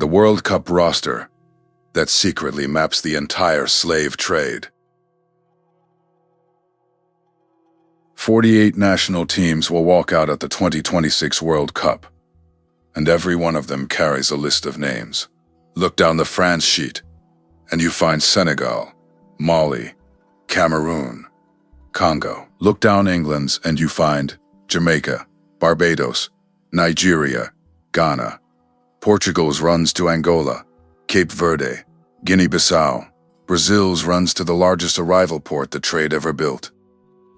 The World Cup roster that secretly maps the entire slave trade. 48 national teams will walk out at the 2026 World Cup, and every one of them carries a list of names. Look down the France sheet, and you find Senegal, Mali, Cameroon, Congo. Look down England's, and you find Jamaica, Barbados, Nigeria, Ghana. Portugal's runs to Angola, Cape Verde, Guinea-Bissau. Brazil's runs to the largest arrival port the trade ever built.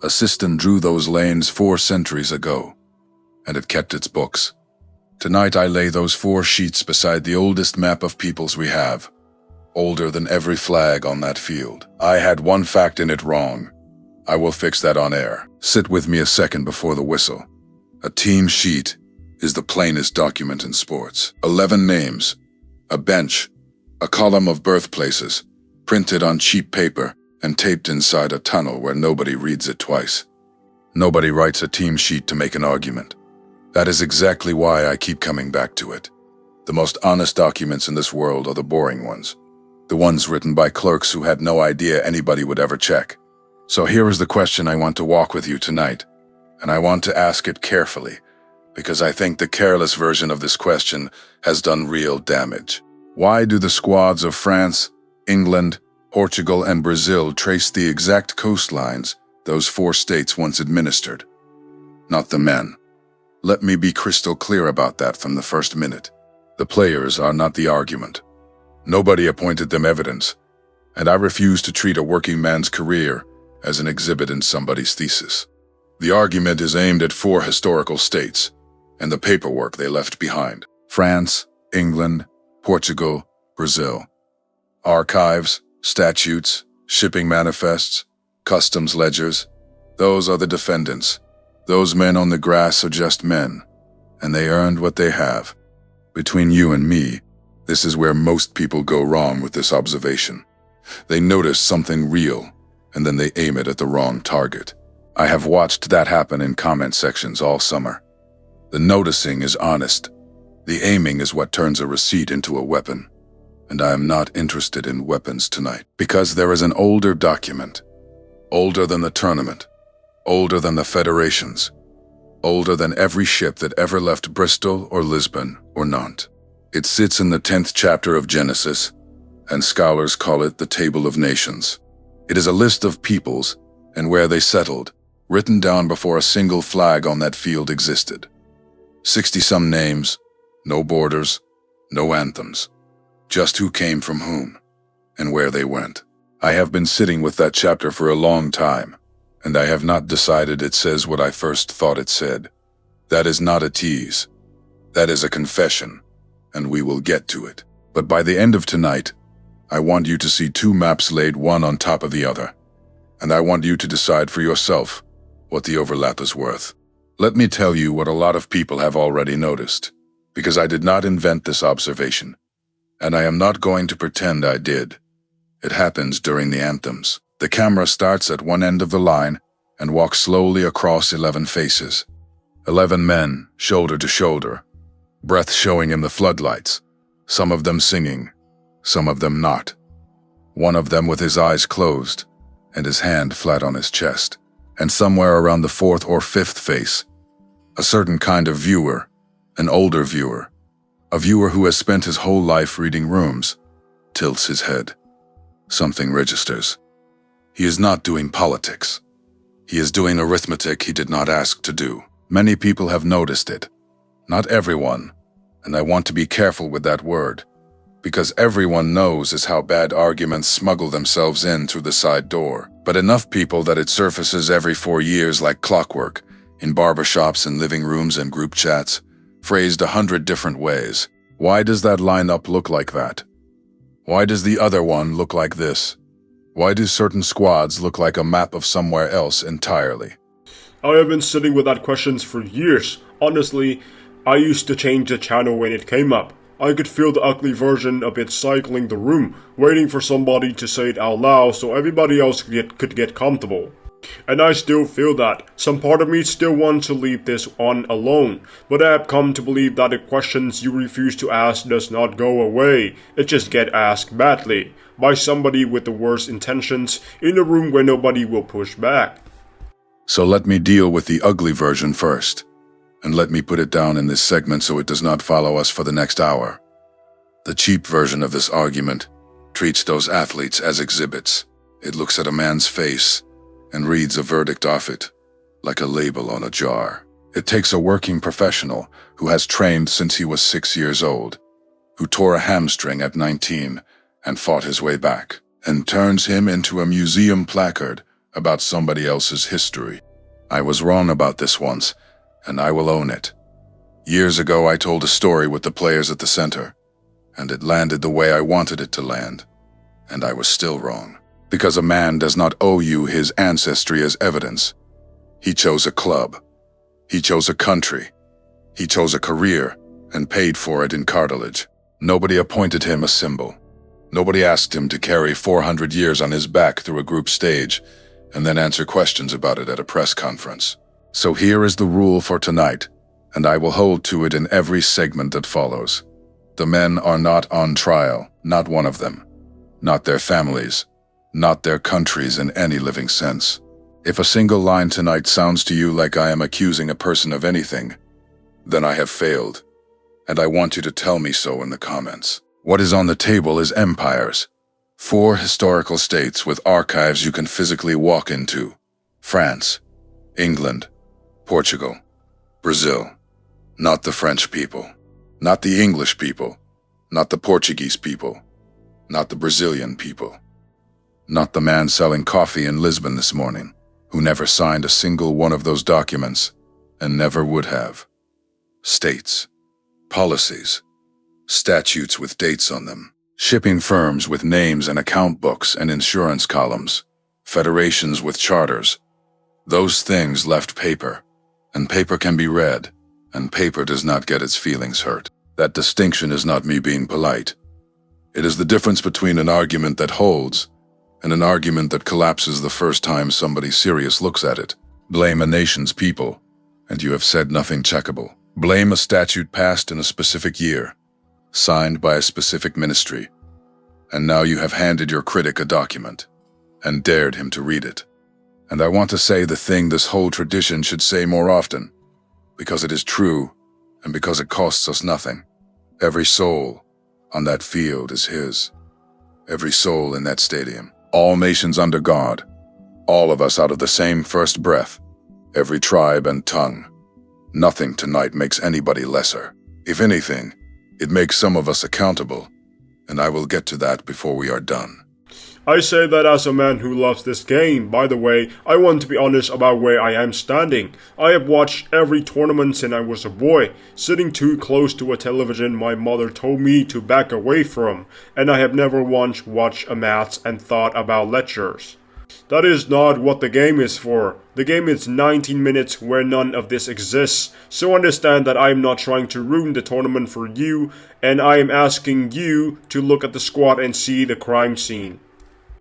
A system drew those lanes 4 centuries ago, and it kept its books. Tonight I lay those 4 sheets beside the oldest map of peoples we have, older than every flag on that field. I had one fact in it wrong. I will fix that on air. Sit with me a second before the whistle. A team sheet is the plainest document in sports. 11 names, a bench, a column of birthplaces, printed on cheap paper and taped inside a tunnel where nobody reads it twice. Nobody writes a team sheet to make an argument. That is exactly why I keep coming back to it. The most honest documents in this world are the boring ones. The ones written by clerks who had no idea anybody would ever check. So here is the question I want to walk with you tonight, and I want to ask it carefully, because I think the careless version of this question has done real damage. Why do the squads of France, England, Portugal, and Brazil trace the exact coastlines those 4 states once administered? Not the men. Let me be crystal clear about that from the first minute. The players are not the argument. Nobody appointed them evidence, and I refuse to treat a working man's career as an exhibit in somebody's thesis. The argument is aimed at 4 historical states and the paperwork they left behind. France, England, Portugal, Brazil. Archives, statutes, shipping manifests, customs ledgers. Those are the defendants. Those men on the grass are just men, and they earned what they have. Between you and me, this is where most people go wrong with this observation. They notice something real, and then they aim it at the wrong target. I have watched that happen in comment sections all summer. The noticing is honest. The aiming is what turns a receipt into a weapon. And I am not interested in weapons tonight, because there is an older document, older than the tournament, older than the federations, older than every ship that ever left Bristol or Lisbon or Nantes. It sits in the 10th chapter of Genesis, and scholars call it the Table of Nations. It is a list of peoples and where they settled, written down before a single flag on that field existed. 60-some names, no borders, no anthems, just who came from whom and where they went. I have been sitting with that chapter for a long time, and I have not decided it says what I first thought it said. That is not a tease. That is a confession, and we will get to it. But by the end of tonight, I want you to see 2 maps laid one on top of the other, and I want you to decide for yourself what the overlap is worth. Let me tell you what a lot of people have already noticed, because I did not invent this observation, and I am not going to pretend I did. It happens during the anthems. The camera starts at one end of the line and walks slowly across 11 faces. 11 men, shoulder to shoulder, breath showing in the floodlights, some of them singing, some of them not. One of them with his eyes closed and his hand flat on his chest. And somewhere around the 4th or 5th face, a certain kind of viewer, an older viewer, a viewer who has spent his whole life reading rooms, tilts his head. Something registers. He is not doing politics. He is doing arithmetic he did not ask to do. Many people have noticed it. Not everyone, and I want to be careful with that word, because everyone knows is how bad arguments smuggle themselves in through the side door. But enough people that it surfaces every 4 years like clockwork, in barbershops and living rooms and group chats, phrased 100 different ways. Why does that lineup look like that? Why does the other one look like this? Why do certain squads look like a map of somewhere else entirely? I have been sitting with that question for years. Honestly, I used to change the channel when it came up. I could feel the ugly version of it cycling the room, waiting for somebody to say it out loud so everybody else could get comfortable. And I still feel that. Some part of me still wants to leave this on alone, but I have come to believe that the questions you refuse to ask does not go away. It just gets asked badly, by somebody with the worst intentions, in a room where nobody will push back. So let me deal with the ugly version first, and let me put it down in this segment so it does not follow us for the next hour. The cheap version of this argument treats those athletes as exhibits. It looks at a man's face and reads a verdict off it, like a label on a jar. It takes a working professional who has trained since he was 6 years old, who tore a hamstring at 19 and fought his way back, and turns him into a museum placard about somebody else's history. I was wrong about this once, and I will own it. Years ago, I told a story with the players at the center, and it landed the way I wanted it to land, and I was still wrong. Because a man does not owe you his ancestry as evidence. He chose a club. He chose a country. He chose a career and paid for it in cartilage. Nobody appointed him a symbol. Nobody asked him to carry 400 years on his back through a group stage and then answer questions about it at a press conference. So here is the rule for tonight, and I will hold to it in every segment that follows. The men are not on trial, not one of them, not their families, not their countries in any living sense. If a single line tonight sounds to you like I am accusing a person of anything, then I have failed, and I want you to tell me so in the comments. What is on the table is empires. 4 historical states with archives you can physically walk into. France, England, Portugal, Brazil. Not the French people, not the English people, not the Portuguese people, not the Brazilian people. Not the man selling coffee in Lisbon this morning, who never signed a single one of those documents, and never would have. States, policies, statutes with dates on them, shipping firms with names and account books and insurance columns, federations with charters. Those things left paper, and paper can be read, and paper does not get its feelings hurt. That distinction is not me being polite. It is the difference between an argument that holds and an argument that collapses the first time somebody serious looks at it. Blame a nation's people, and you have said nothing checkable. Blame a statute passed in a specific year, signed by a specific ministry, and now you have handed your critic a document, and dared him to read it. And I want to say the thing this whole tradition should say more often, because it is true, and because it costs us nothing. Every soul on that field is his. Every soul in that stadium. All nations under God, all of us out of the same first breath, every tribe and tongue. Nothing tonight makes anybody lesser. If anything, it makes some of us accountable, and I will get to that before we are done. I say that as a man who loves this game. By the way, I want to be honest about where I am standing. I have watched every tournament since I was a boy, sitting too close to a television my mother told me to back away from, and I have never once watched a match and thought about lectures. That is not what the game is for. The game is 19 minutes where none of this exists, so understand that I am not trying to ruin the tournament for you, and I am asking you to look at the squad and see the crime scene.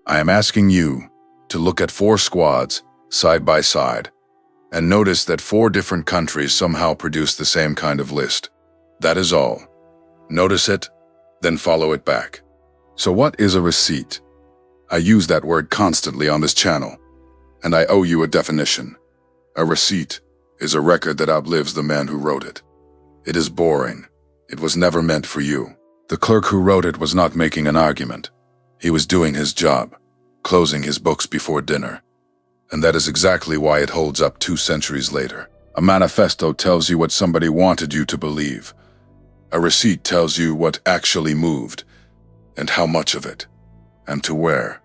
I am asking you to look at 4 squads, side by side, and notice that 4 different countries somehow produce the same kind of list. That is all. Notice it, then follow it back. So what is a receipt? I use that word constantly on this channel, and I owe you a definition. A receipt is a record that outlives the man who wrote it. It is boring. It was never meant for you. The clerk who wrote it was not making an argument. He was doing his job, closing his books before dinner. And that is exactly why it holds up 2 centuries later. A manifesto tells you what somebody wanted you to believe. A receipt tells you what actually moved, and how much of it, and to where.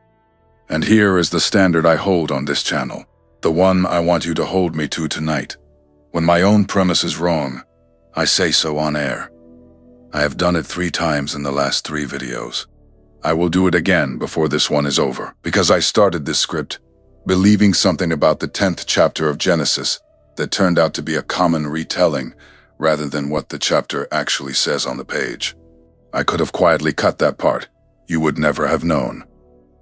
And here is the standard I hold on this channel, the one I want you to hold me to tonight. When my own premise is wrong, I say so on air. I have done it 3 times in the last 3 videos. I will do it again before this one is over, because I started this script believing something about the 10th chapter of Genesis that turned out to be a common retelling rather than what the chapter actually says on the page. I could have quietly cut that part. You would never have known.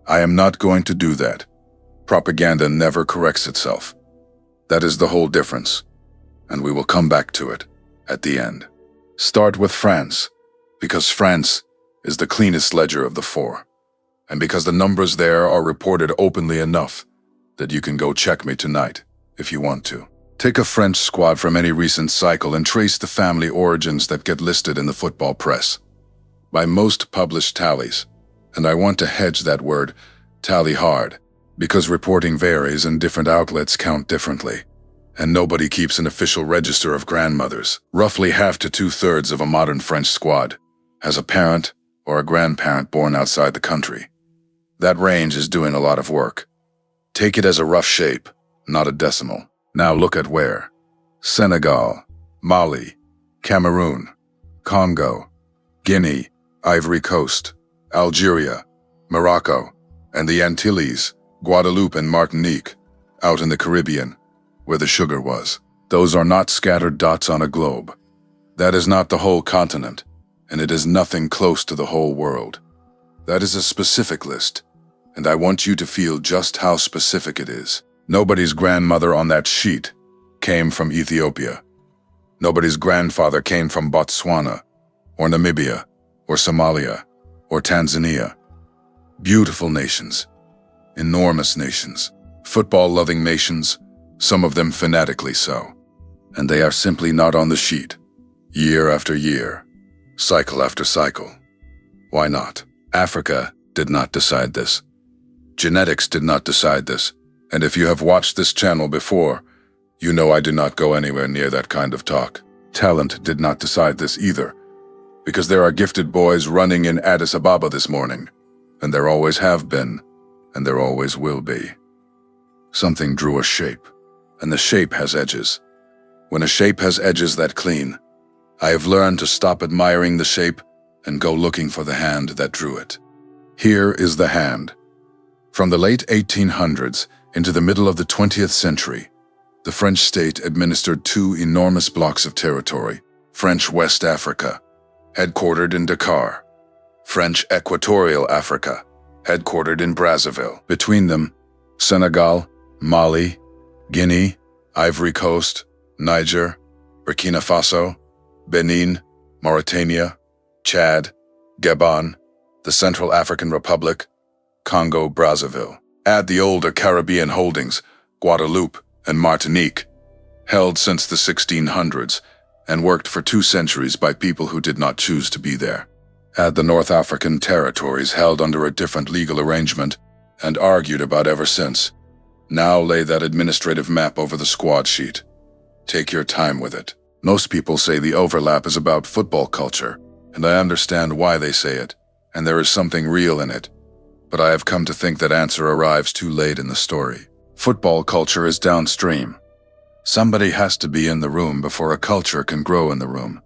I am not going to do that. Propaganda never corrects itself. That is the whole difference, and we will come back to it at the end. Start with France, because France is the cleanest ledger of the four, and because the numbers there are reported openly enough that you can go check me tonight if you want to. Take a French squad from any recent cycle and trace the family origins that get listed in the football press. By most published tallies, and I want to hedge that word tally hard, because reporting varies and different outlets count differently, and nobody keeps an official register of grandmothers. Roughly half to two-thirds of a modern French squad has a parent or a grandparent born outside the country. That range is doing a lot of work. Take it as a rough shape, not a decimal. Now look at where. Senegal, Mali, Cameroon, Congo, Guinea, Ivory Coast, Algeria, Morocco, and the Antilles, Guadeloupe and Martinique, out in the Caribbean, where the sugar was. Those are not scattered dots on a globe. That is not the whole continent, and it is nothing close to the whole world. That is a specific list, and I want you to feel just how specific it is. Nobody's grandmother on that sheet came from Ethiopia. Nobody's grandfather came from Botswana, or Namibia, or Somalia, or Tanzania. Beautiful nations, enormous nations, football-loving nations, some of them fanatically so. And they are simply not on the sheet, year after year, cycle after cycle. Why not? Africa did not decide this. Genetics did not decide this. And if you have watched this channel before, you know I do not go anywhere near that kind of talk. Talent did not decide this either, because there are gifted boys running in Addis Ababa this morning, and there always have been, and there always will be. Something drew a shape, and the shape has edges. When a shape has edges that clean, I have learned to stop admiring the shape and go looking for the hand that drew it. Here is the hand. From the late 1800s into the middle of the 20th century, the French state administered two enormous blocks of territory: French West Africa, headquartered in Dakar; French Equatorial Africa, headquartered in Brazzaville. Between them, Senegal, Mali, Guinea, Ivory Coast, Niger, Burkina Faso, Benin, Mauritania, Chad, Gabon, the Central African Republic, Congo, Brazzaville. Add the older Caribbean holdings, Guadeloupe and Martinique, held since the 1600s and worked for 2 centuries by people who did not choose to be there. Add the North African territories held under a different legal arrangement and argued about ever since. Now lay that administrative map over the squad sheet. Take your time with it. Most people say the overlap is about football culture, and I understand why they say it, and there is something real in it. But I have come to think that answer arrives too late in the story. Football culture is downstream. Somebody has to be in the room before a culture can grow in the room.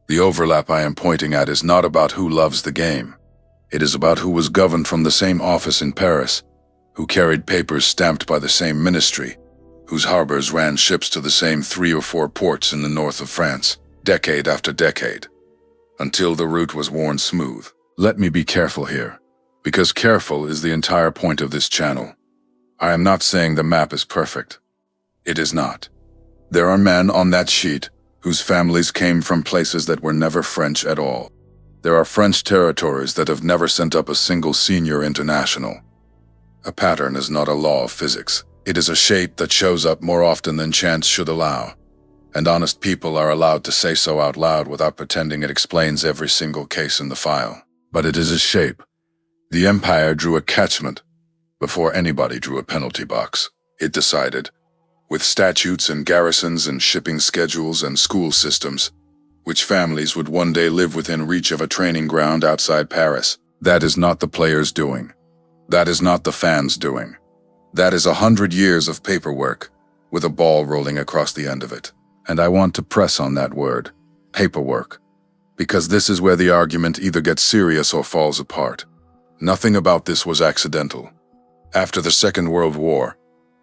The overlap I am pointing at is not about who loves the game. It is about who was governed from the same office in Paris, who carried papers stamped by the same ministry, whose harbors ran ships to the same 3 or 4 ports in the north of France, decade after decade, until the route was worn smooth. Let me be careful here, because careful is the entire point of this channel. I am not saying the map is perfect. It is not. There are men on that sheet whose families came from places that were never French at all. There are French territories that have never sent up a single senior international. A pattern is not a law of physics. It is a shape that shows up more often than chance should allow, and honest people are allowed to say so out loud without pretending it explains every single case in the file. But it is a shape. The empire drew a catchment before anybody drew a penalty box. It decided, with statutes and garrisons and shipping schedules and school systems, which families would one day live within reach of a training ground outside Paris. That is not the players doing. That is not the fans doing. That is 100 years of paperwork with a ball rolling across the end of it. And I want to press on that word, paperwork, because this is where the argument either gets serious or falls apart. Nothing about this was accidental. After the Second World War,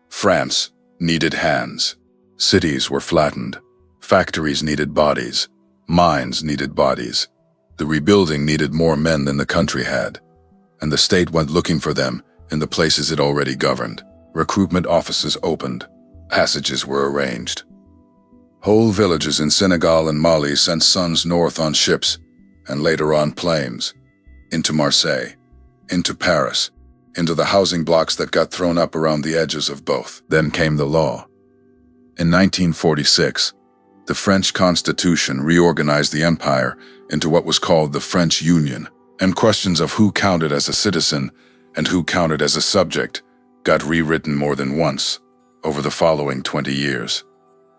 France needed hands. Cities were flattened. Factories needed bodies. Mines needed bodies. The rebuilding needed more men than the country had, and the state went looking for them in the places it already governed. Recruitment offices opened. Passages were arranged. Whole villages in Senegal and Mali sent sons north on ships, and later on planes, into Marseille, into Paris, into the housing blocks that got thrown up around the edges of both. Then came the law. In 1946, the French Constitution reorganized the empire into what was called the French Union, and questions of who counted as a citizen and who counted as a subject got rewritten more than once over the following 20 years.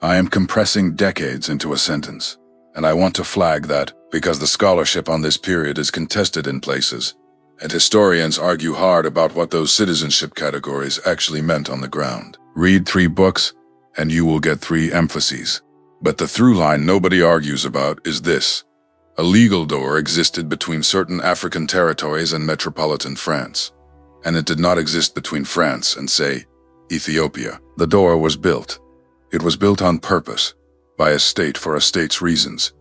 I am compressing decades into a sentence, and I want to flag that because the scholarship on this period is contested in places, and historians argue hard about what those citizenship categories actually meant on the ground. Read 3 books, and you will get 3 emphases. But the through line nobody argues about is this. A legal door existed between certain African territories and metropolitan France, and it did not exist between France and, say, Ethiopia. The door was built. It was built on purpose, by a state for a state's reasons.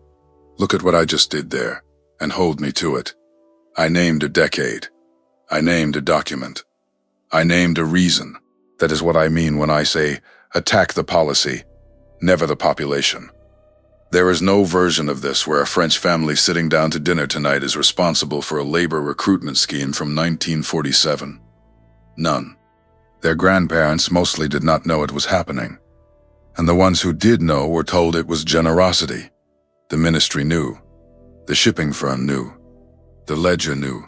Look at what I just did there, and hold me to it. I named a decade. I named a document. I named a reason. That is what I mean when I say, attack the policy, never the population. There is no version of this where a French family sitting down to dinner tonight is responsible for a labor recruitment scheme from 1947. None. Their grandparents mostly did not know it was happening. And the ones who did know were told it was generosity. The ministry knew. The shipping firm knew. The ledger knew.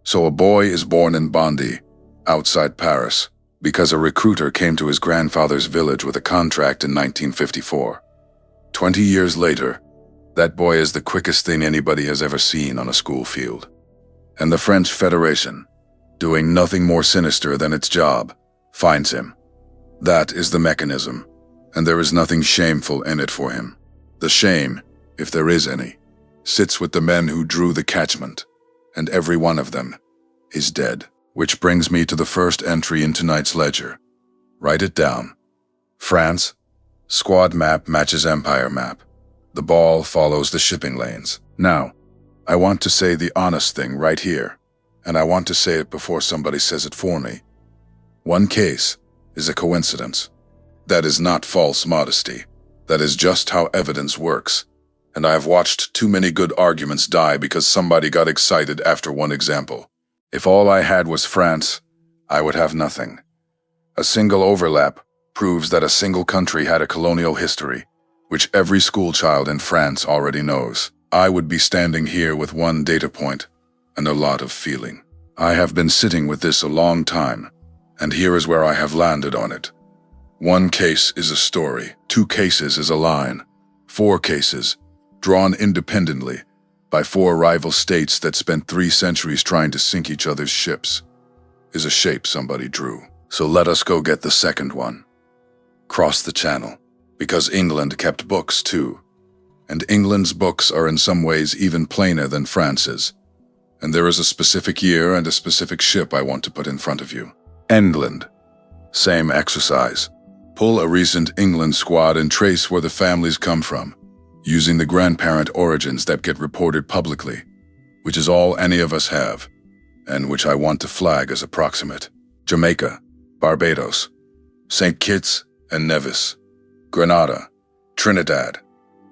So a boy is born in Bondy, outside Paris, because a recruiter came to his grandfather's village with a contract in 1954. 20 years later, that boy is the quickest thing anybody has ever seen on a school field. And the French Federation, doing nothing more sinister than its job, finds him. That is the mechanism, and there is nothing shameful in it for him. The shame, if there is any, sits with the men who drew the catchment, and every one of them is dead. Which brings me to the first entry in tonight's ledger. Write it down. France, squad map matches empire map. The ball follows the shipping lanes. Now, I want to say the honest thing right here, and I want to say it before somebody says it for me. One case is a coincidence. That is not false modesty. That is just how evidence works. And I have watched too many good arguments die because somebody got excited after one example. If all I had was France, I would have nothing. A single overlap proves that a single country had a colonial history, which every schoolchild in France already knows. I would be standing here with one data point and a lot of feeling. I have been sitting with this a long time, and here is where I have landed on it. 1 case is a story, 2 cases is a line, 4 cases, drawn independently, by 4 rival states that spent 3 centuries trying to sink each other's ships, is a shape somebody drew. So let us go get the second one. Cross the channel, because England kept books too. And England's books are in some ways even plainer than France's. And there is a specific year and a specific ship I want to put in front of you. England. Same exercise. Pull a recent England squad and trace where the families come from, using the grandparent origins that get reported publicly, which is all any of us have, and which I want to flag as approximate. Jamaica, Barbados, St. Kitts and Nevis, Grenada, Trinidad,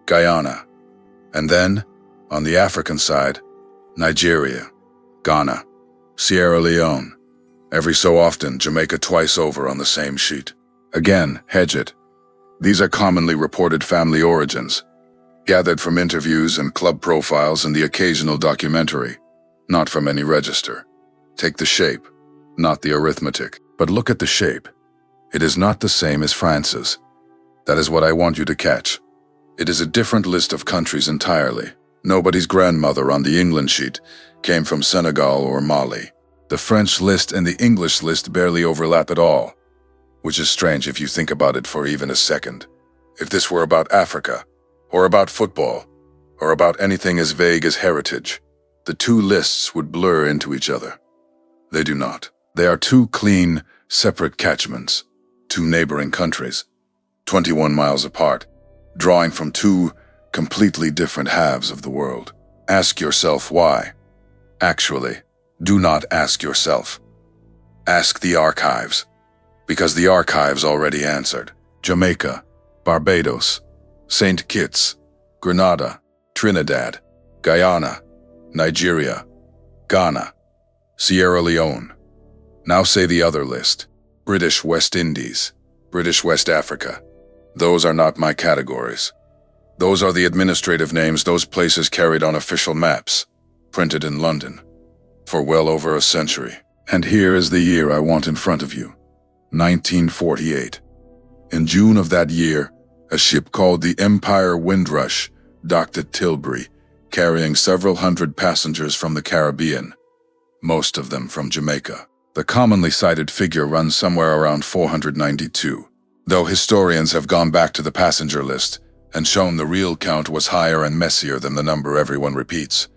Guyana, and then, on the African side, Nigeria, Ghana, Sierra Leone, every so often Jamaica twice over on the same sheet. Again, hedge it. These are commonly reported family origins, gathered from interviews and club profiles and the occasional documentary, not from any register. Take the shape, not the arithmetic. But look at the shape. It is not the same as France's. That is what I want you to catch. It is a different list of countries entirely. Nobody's grandmother on the England sheet came from Senegal or Mali. The French list and the English list barely overlap at all, which is strange if you think about it for even a second. If this were about Africa, or about football, or about anything as vague as heritage, the 2 lists would blur into each other. They do not. They are 2 clean, separate catchments, 2 neighboring countries, 21 miles apart, drawing from 2 completely different halves of the world. Ask yourself why. Actually, do not ask yourself. Ask the archives. because the archives already answered. Jamaica, Barbados, St. Kitts, Grenada, Trinidad, Guyana, Nigeria, Ghana, Sierra Leone. Now say the other list. British West Indies, British West Africa. Those are not my categories. Those are the administrative names those places carried on official maps, printed in London, for well over a century. And here is the year I want in front of you, 1948. In June of that year, a ship called the Empire Windrush docked at Tilbury, carrying several hundred passengers from the Caribbean, most of them from Jamaica. The commonly cited figure runs somewhere around 492, though historians have gone back to the passenger list and shown the real count was higher and messier than the number everyone repeats,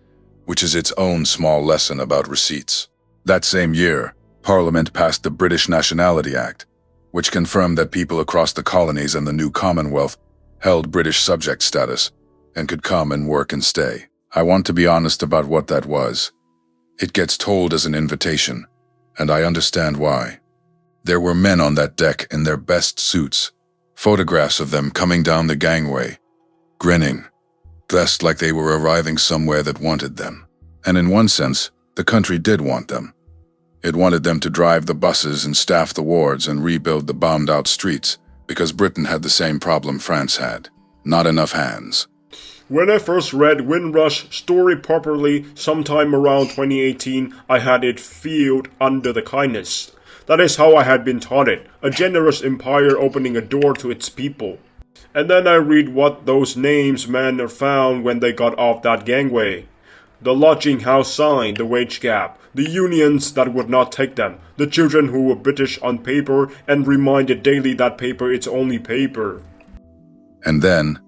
which is its own small lesson about receipts. That same year, Parliament passed the British Nationality Act, which confirmed that people across the colonies and the new Commonwealth held British subject status and could come and work and stay. I want to be honest about what that was. It gets told as an invitation, and I understand why. There were men on that deck in their best suits, photographs of them coming down the gangway, grinning, dressed like they were arriving somewhere that wanted them. And in one sense, the country did want them. It wanted them to drive the buses and staff the wards and rebuild the bombed-out streets, because Britain had the same problem France had. Not enough hands. When I first read Windrush's story properly sometime around 2018, I had it filled under the kindness. That is how I had been taught it, a generous empire opening a door to its people. And then I read what those names men found when they got off that gangway. The lodging house sign, the wage gap, the unions that would not take them, the children who were British on paper and reminded daily that paper is only paper. And then,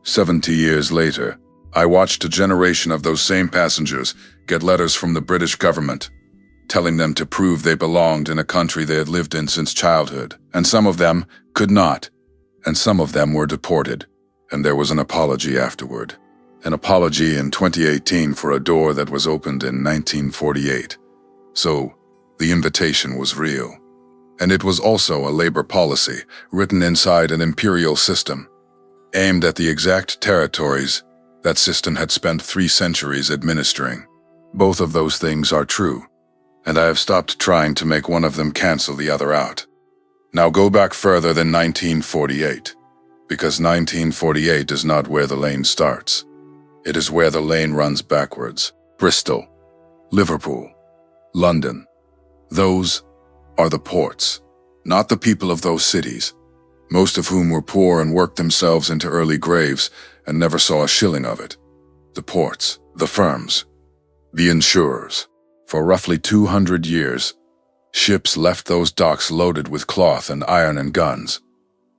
70 years later, I watched a generation of those same passengers get letters from the British government, telling them to prove they belonged in a country they had lived in since childhood. And some of them could not, and some of them were deported, and there was an apology afterward. An apology in 2018 for a door that was opened in 1948. So, the invitation was real. And it was also a labor policy written inside an imperial system, aimed at the exact territories that system had spent 3 centuries administering. Both of those things are true, and I have stopped trying to make one of them cancel the other out. Now go back further than 1948, because 1948 is not where the lane starts. It is where the lane runs backwards. Bristol, Liverpool, London. Those are the ports, not the people of those cities, most of whom were poor and worked themselves into early graves and never saw a shilling of it. The ports, the firms, the insurers. For roughly 200 years, ships left those docks loaded with cloth and iron and guns,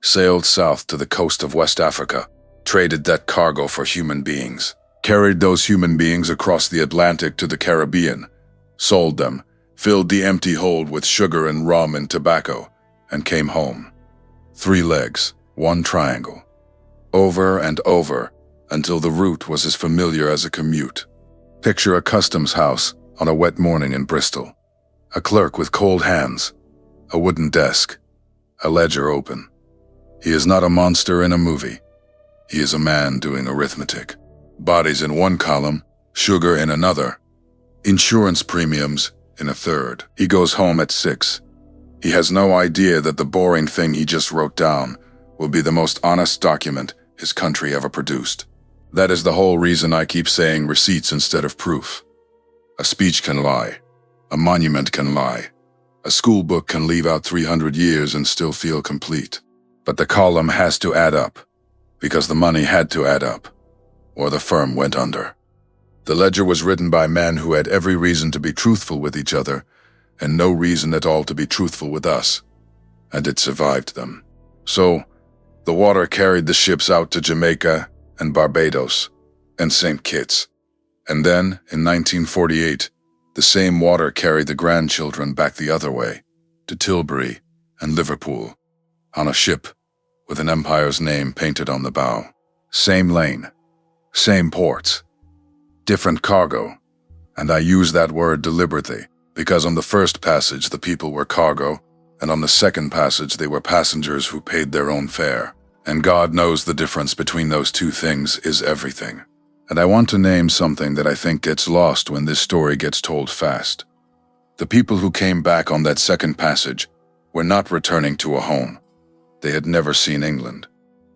sailed south to the coast of West Africa, traded that cargo for human beings, carried those human beings across the Atlantic to the Caribbean, sold them, filled the empty hold with sugar and rum and tobacco, and came home. 3 legs, 1 triangle. Over and over, until the route was as familiar as a commute. Picture a customs house on a wet morning in Bristol. A clerk with cold hands, a wooden desk, a ledger open. He is not a monster in a movie. He is a man doing arithmetic. Bodies in 1 column, sugar in another, insurance premiums in a third. He goes home at 6. He has no idea that the boring thing he just wrote down will be the most honest document his country ever produced. That is the whole reason I keep saying receipts instead of proof. A speech can lie. A monument can lie. A school book can leave out 300 years and still feel complete. But the column has to add up, because the money had to add up, or the firm went under. The ledger was written by men who had every reason to be truthful with each other, and no reason at all to be truthful with us, and it survived them. So, the water carried the ships out to Jamaica and Barbados and St. Kitts, and then, in 1948, the same water carried the grandchildren back the other way, to Tilbury and Liverpool, on a ship with an empire's name painted on the bow. Same lane, same ports, different cargo, and I use that word deliberately, because on the first passage the people were cargo, And on the second passage, they were passengers who paid their own fare. And God knows the difference between those two things is everything. And I want to name something that I think gets lost when this story gets told fast. The people who came back on that second passage were not returning to a home. They had never seen England.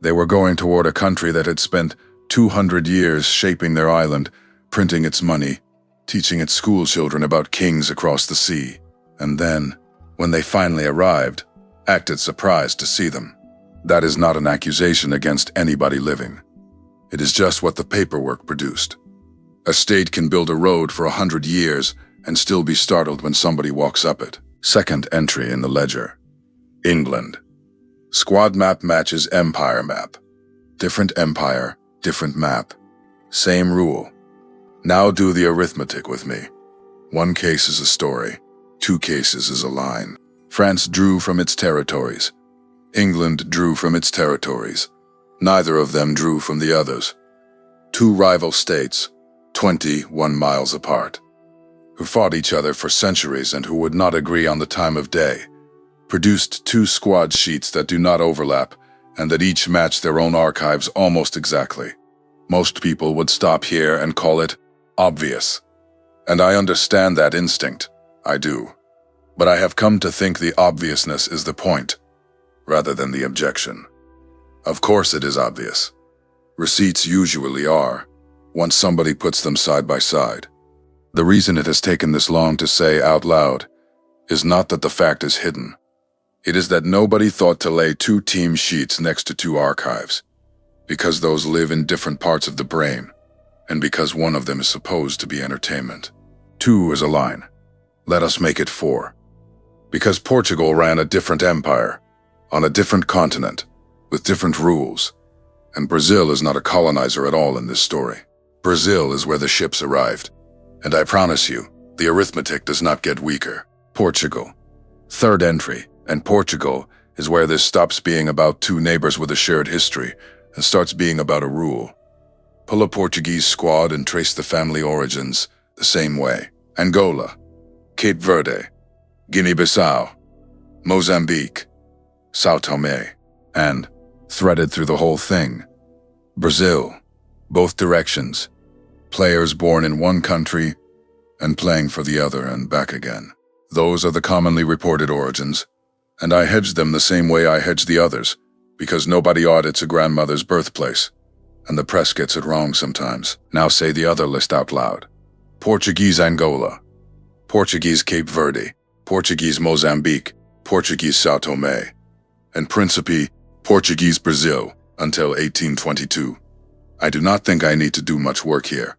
They were going toward a country that had spent 200 years shaping their island, printing its money, teaching its school children about kings across the sea. And then, when they finally arrived, acted surprised to see them. That is not an accusation against anybody living. It is just what the paperwork produced. A state can build a road for 100 years and still be startled when somebody walks up it. Second entry in the ledger. England. Squad map matches empire map. Different empire, different map. Same rule. Now do the arithmetic with me. One case is a story. Two cases is a line. France drew from its territories. England drew from its territories. Neither of them drew from the others. Two rival states, 21 miles apart, who fought each other for centuries and who would not agree on the time of day, produced two squad sheets that do not overlap and that each match their own archives almost exactly. Most people would stop here and call it obvious. And I understand that instinct. I do. But I have come to think the obviousness is the point, rather than the objection. Of course it is obvious. Receipts usually are, once somebody puts them side by side. The reason it has taken this long to say out loud is not that the fact is hidden. It is that nobody thought to lay two team sheets next to two archives, because those live in different parts of the brain, and because one of them is supposed to be entertainment. Two is a line. Let us make it four. Because Portugal ran a different empire, on a different continent, with different rules, and Brazil is not a colonizer at all in this story. Brazil is where the ships arrived, and I promise you, the arithmetic does not get weaker. Portugal. Third entry, and Portugal is where this stops being about two neighbors with a shared history and starts being about a rule. Pull a Portuguese squad and trace the family origins the same way. Angola, Cape Verde, Guinea-Bissau, Mozambique, Sao Tome, and, threaded through the whole thing, Brazil, both directions, players born in one country and playing for the other and back again. Those are the commonly reported origins, and I hedge them the same way I hedge the others, because nobody audits a grandmother's birthplace, and the press gets it wrong sometimes. Now say the other list out loud. Portuguese Angola, Portuguese Cape Verde, Portuguese Mozambique, Portuguese Sao Tome, and Principe, Portuguese Brazil, until 1822. I do not think I need to do much work here.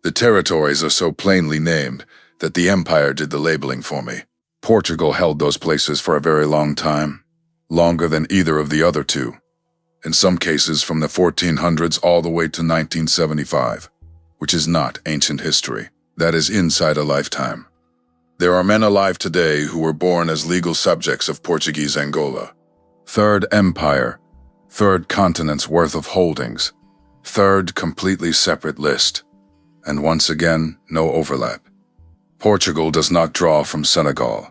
The territories are so plainly named that the empire did the labeling for me. Portugal held those places for a very long time, longer than either of the other two, in some cases from the 1400s all the way to 1975, which is not ancient history. That is inside a lifetime. There are men alive today who were born as legal subjects of Portuguese Angola. Third empire, third continent's worth of holdings, third completely separate list, and once again, no overlap. Portugal does not draw from Senegal.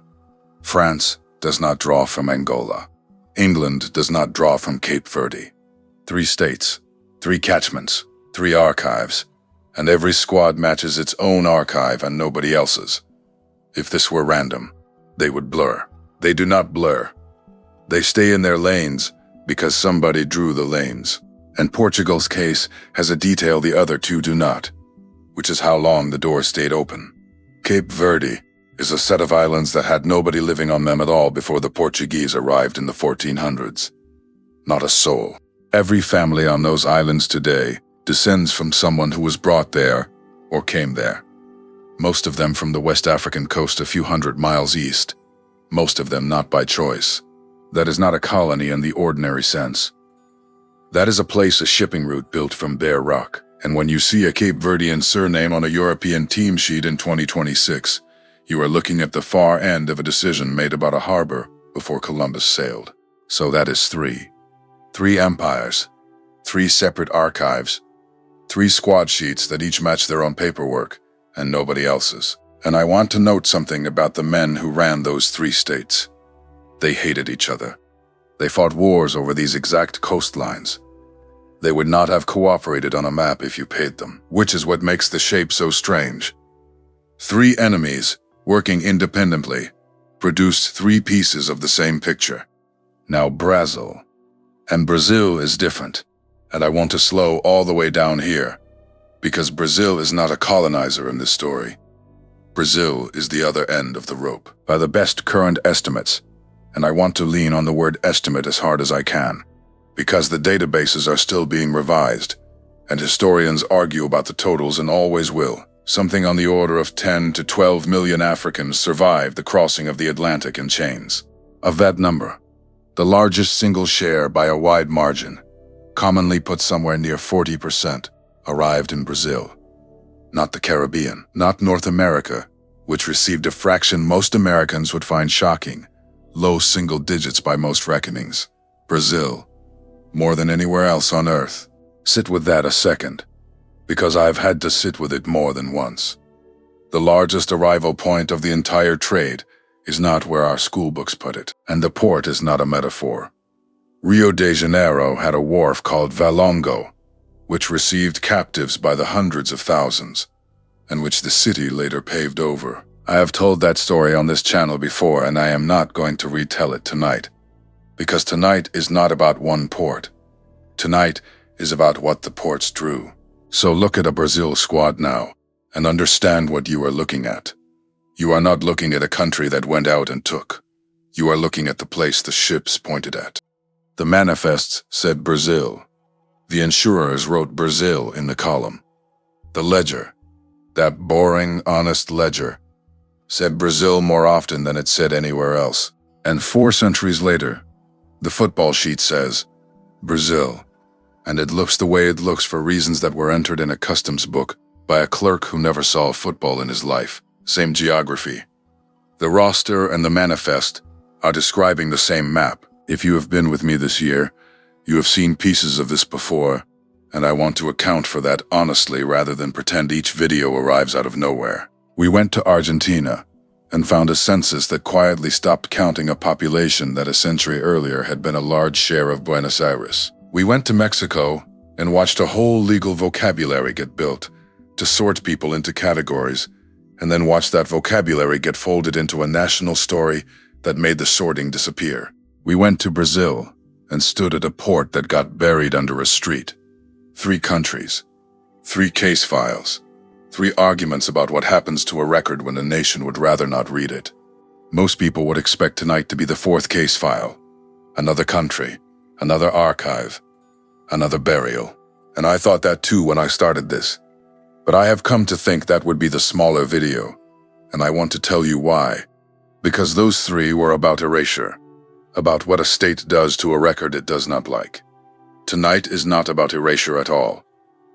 France does not draw from Angola. England does not draw from Cape Verde. 3 states, 3 catchments, 3 archives, and every squad matches its own archive and nobody else's. If this were random, they would blur. They do not blur. They stay in their lanes because somebody drew the lanes. And Portugal's case has a detail the other two do not, which is how long the door stayed open. Cape Verde is a set of islands that had nobody living on them at all before the Portuguese arrived in the 1400s. Not a soul. Every family on those islands today descends from someone who was brought there or came there. Most of them from the West African coast a few hundred miles east. Most of them not by choice. That is not a colony in the ordinary sense. That is a place, a shipping route built from bare rock. And when you see a Cape Verdean surname on a European team sheet in 2026, you are looking at the far end of a decision made about a harbor before Columbus sailed. So that is 3. 3 empires, 3 separate archives, 3 squad sheets that each match their own paperwork, and nobody else's. And I want to note something about the men who ran those 3 states. They hated each other. They fought wars over these exact coastlines. They would not have cooperated on a map if you paid them, which is what makes the shape so strange. 3 enemies, working independently, produced 3 pieces of the same picture. Now Brazil. And Brazil is different, and I want to slow all the way down here, because Brazil is not a colonizer in this story. Brazil is the other end of the rope, by the best current estimates, and I want to lean on the word estimate as hard as I can, because the databases are still being revised, and historians argue about the totals and always will. Something on the order of 10 to 12 million Africans survived the crossing of the Atlantic in chains. Of that number, the largest single share by a wide margin, commonly put somewhere near 40%, arrived in Brazil. Not the Caribbean, not North America, which received a fraction most Americans would find shocking, low single digits by most reckonings. Brazil, more than anywhere else on Earth. Sit with that a second, because I've had to sit with it more than once. The largest arrival point of the entire trade is not where our school books put it, and the port is not a metaphor. Rio de Janeiro had a wharf called Valongo, which received captives by the hundreds of thousands, and which the city later paved over. I have told that story on this channel before, and I am not going to retell it tonight, because tonight is not about one port. Tonight is about what the ports drew. So look at a Brazil squad now, and understand what you are looking at. You are not looking at a country that went out and took. You are looking at the place the ships pointed at. The manifests said Brazil. The insurers wrote Brazil in the column. The ledger, that boring, honest ledger, said Brazil more often than it said anywhere else. And 4 centuries later, the football sheet says Brazil, and it looks the way it looks for reasons that were entered in a customs book by a clerk who never saw football in his life. Same geography. The roster and the manifest are describing the same map. If you have been with me this year, you have seen pieces of this before, and I want to account for that honestly rather than pretend each video arrives out of nowhere. We went to Argentina and found a census that quietly stopped counting a population that a century earlier had been a large share of Buenos Aires. We went to Mexico and watched a whole legal vocabulary get built to sort people into categories, and then watched that vocabulary get folded into a national story that made the sorting disappear. We went to Brazil and stood at a port that got buried under a street. 3 countries, 3 case files, 3 arguments about what happens to a record when a nation would rather not read it. Most people would expect tonight to be the 4th case file. Another country, another archive, another burial. And I thought that too when I started this. But I have come to think that would be the smaller video, and I want to tell you why. Because those 3 were about erasure, about what a state does to a record it does not like. Tonight is not about erasure at all.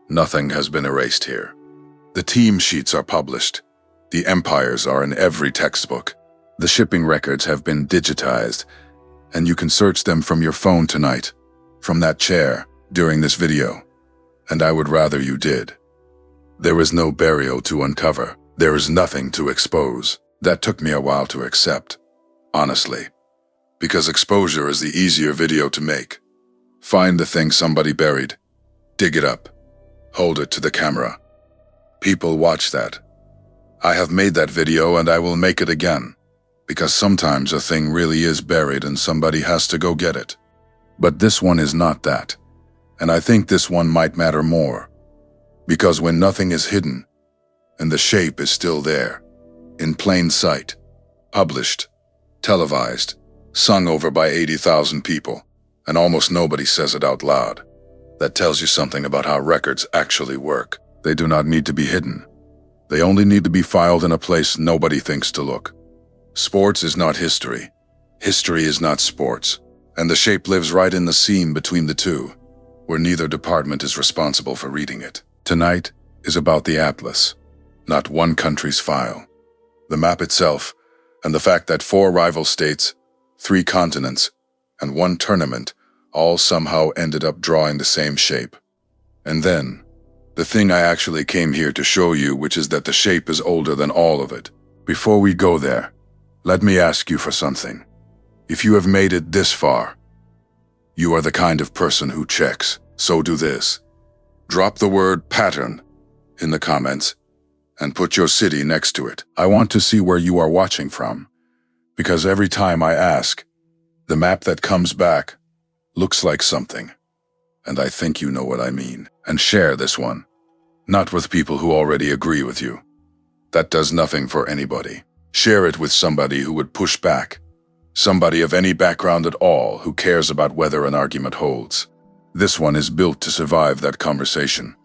Nothing has been erased here. The team sheets are published. The empires are in every textbook. The shipping records have been digitized, and you can search them from your phone tonight, from that chair, during this video. And I would rather you did. There is no burial to uncover. There is nothing to expose. That took me a while to accept, honestly. Because exposure is the easier video to make. Find the thing somebody buried, dig it up, hold it to the camera. People watch that. I have made that video and I will make it again, because sometimes a thing really is buried and somebody has to go get it. But this one is not that, and I think this one might matter more. Because when nothing is hidden, and the shape is still there, in plain sight, published, televised, sung over by 80,000 people, and almost nobody says it out loud. That tells you something about how records actually work. They do not need to be hidden. They only need to be filed in a place nobody thinks to look. Sports is not history. History is not sports. And the shape lives right in the seam between the two, where neither department is responsible for reading it. Tonight is about the atlas, not one country's file. The map itself, and the fact that 4 rival states, 3 continents, and 1 tournament all somehow ended up drawing the same shape. And then, the thing I actually came here to show you, which is that the shape is older than all of it. Before we go there, let me ask you for something. If you have made it this far, you are the kind of person who checks. So do this. Drop the word pattern in the comments and put your city next to it. I want to see where you are watching from, because every time I ask, the map that comes back looks like something. And I think you know what I mean. And share this one, not with people who already agree with you. That does nothing for anybody. Share it with somebody who would push back. Somebody of any background at all who cares about whether an argument holds. This one is built to survive that conversation.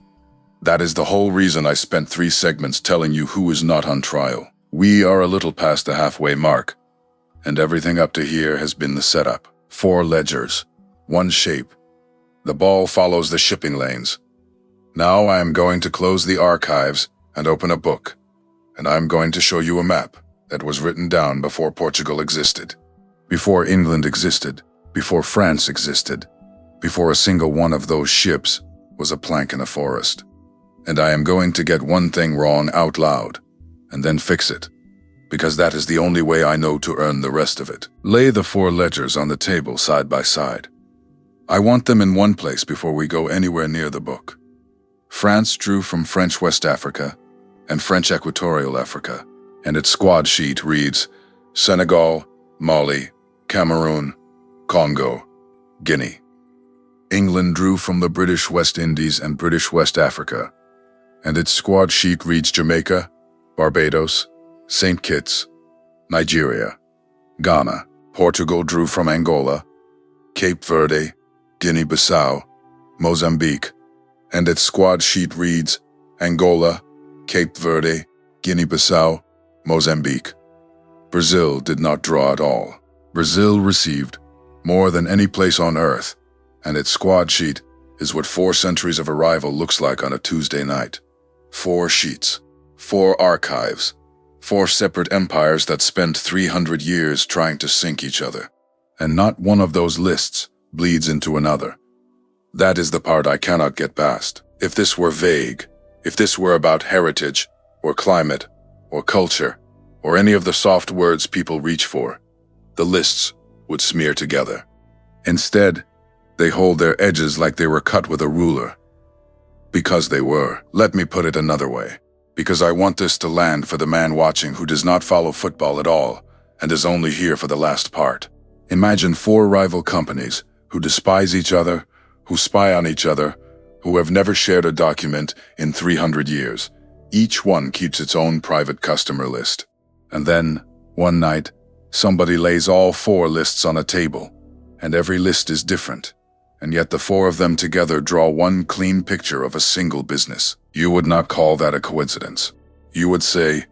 That is the whole reason I spent 3 segments telling you who is not on trial. We are a little past the halfway mark, and everything up to here has been the setup. 4 ledgers, 1 shape. The ball follows the shipping lanes. Now I am going to close the archives and open a book, and I'm going to show you a map that was written down before Portugal existed, before England existed, before France existed, before a single one of those ships was a plank in a forest. And I am going to get one thing wrong out loud, and then fix it, because that is the only way I know to earn the rest of it. Lay the 4 ledgers on the table side by side. I want them in one place before we go anywhere near the book. France drew from French West Africa and French Equatorial Africa, and its squad sheet reads Senegal, Mali, Cameroon, Congo, Guinea. England drew from the British West Indies and British West Africa, and its squad sheet reads Jamaica, Barbados, St. Kitts, Nigeria, Ghana. Portugal drew from Angola, Cape Verde, Guinea-Bissau, Mozambique, and its squad sheet reads Angola, Cape Verde, Guinea-Bissau, Mozambique. Brazil did not draw at all. Brazil received more than any place on earth, and its squad sheet is what 4 centuries of arrival looks like on a Tuesday night. 4 sheets, 4 archives, 4 separate empires that spent 300 years trying to sink each other. And not one of those lists bleeds into another. That is the part I cannot get past. If this were vague, if this were about heritage, or climate, or culture, or any of the soft words people reach for, the lists would smear together. Instead, they hold their edges like they were cut with a ruler. Because they were. Let me put it another way. Because I want this to land for the man watching who does not follow football at all and is only here for the last part. Imagine 4 rival companies who despise each other, who spy on each other, who have never shared a document in 300 years. Each one keeps its own private customer list. And then, one night, somebody lays all 4 lists on a table, and every list is different. And yet the 4 of them together draw one clean picture of a single business. You would not call that a coincidence. You would say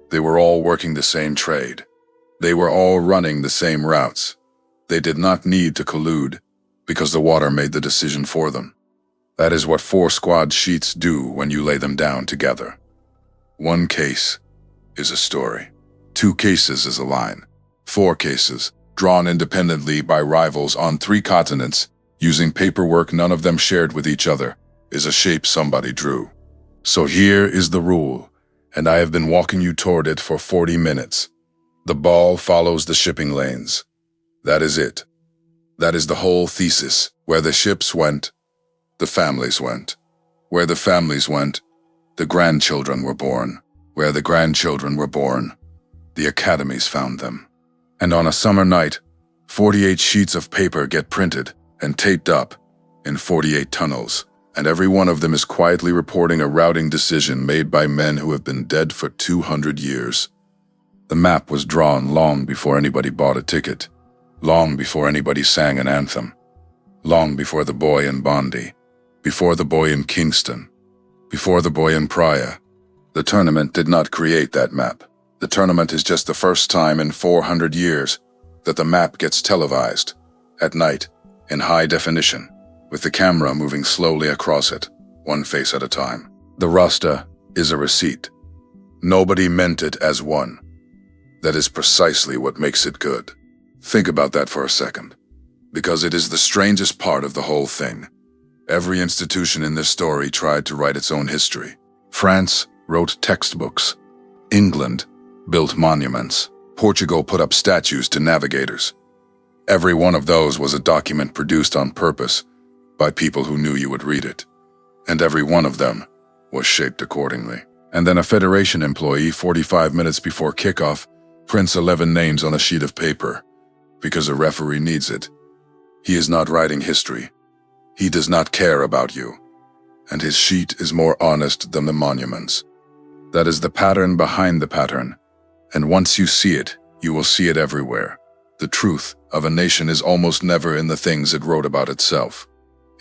they were all working the same trade. They were all running the same routes. They did not need to collude because the water made the decision for them. That is what 4 squad sheets do when you lay them down together. 1 case is a story. 2 cases is a line. 4 cases, drawn independently by rivals on 3 continents, using paperwork none of them shared with each other, is a shape somebody drew. So here is the rule, and I have been walking you toward it for 40 minutes. The ball follows the shipping lanes. That is it. That is the whole thesis. Where the ships went, the families went. Where the families went, the grandchildren were born. Where the grandchildren were born, the academies found them. And on a summer night, 48 sheets of paper get printed and taped up in 48 tunnels, and every one of them is quietly reporting a routing decision made by men who have been dead for 200 years. The map was drawn long before anybody bought a ticket, long before anybody sang an anthem, long before the boy in Bondi, before the boy in Kingston, before the boy in Praia. The tournament did not create that map. The tournament is just the first time in 400 years that the map gets televised, at night, in high definition, with the camera moving slowly across it, one face at a time. The rasta is a receipt. Nobody meant it as one. That is precisely what makes it good. Think about that for a second, because it is the strangest part of the whole thing. Every institution in this story tried to write its own history. France wrote textbooks. England built monuments. Portugal put up statues to navigators. Every one of those was a document produced on purpose by people who knew you would read it. And every one of them was shaped accordingly. And then a Federation employee, 45 minutes before kickoff, prints 11 names on a sheet of paper because a referee needs it. He is not writing history. He does not care about you. And his sheet is more honest than the monuments. That is the pattern behind the pattern. And once you see it, you will see it everywhere. The truth of a nation is almost never in the things it wrote about itself.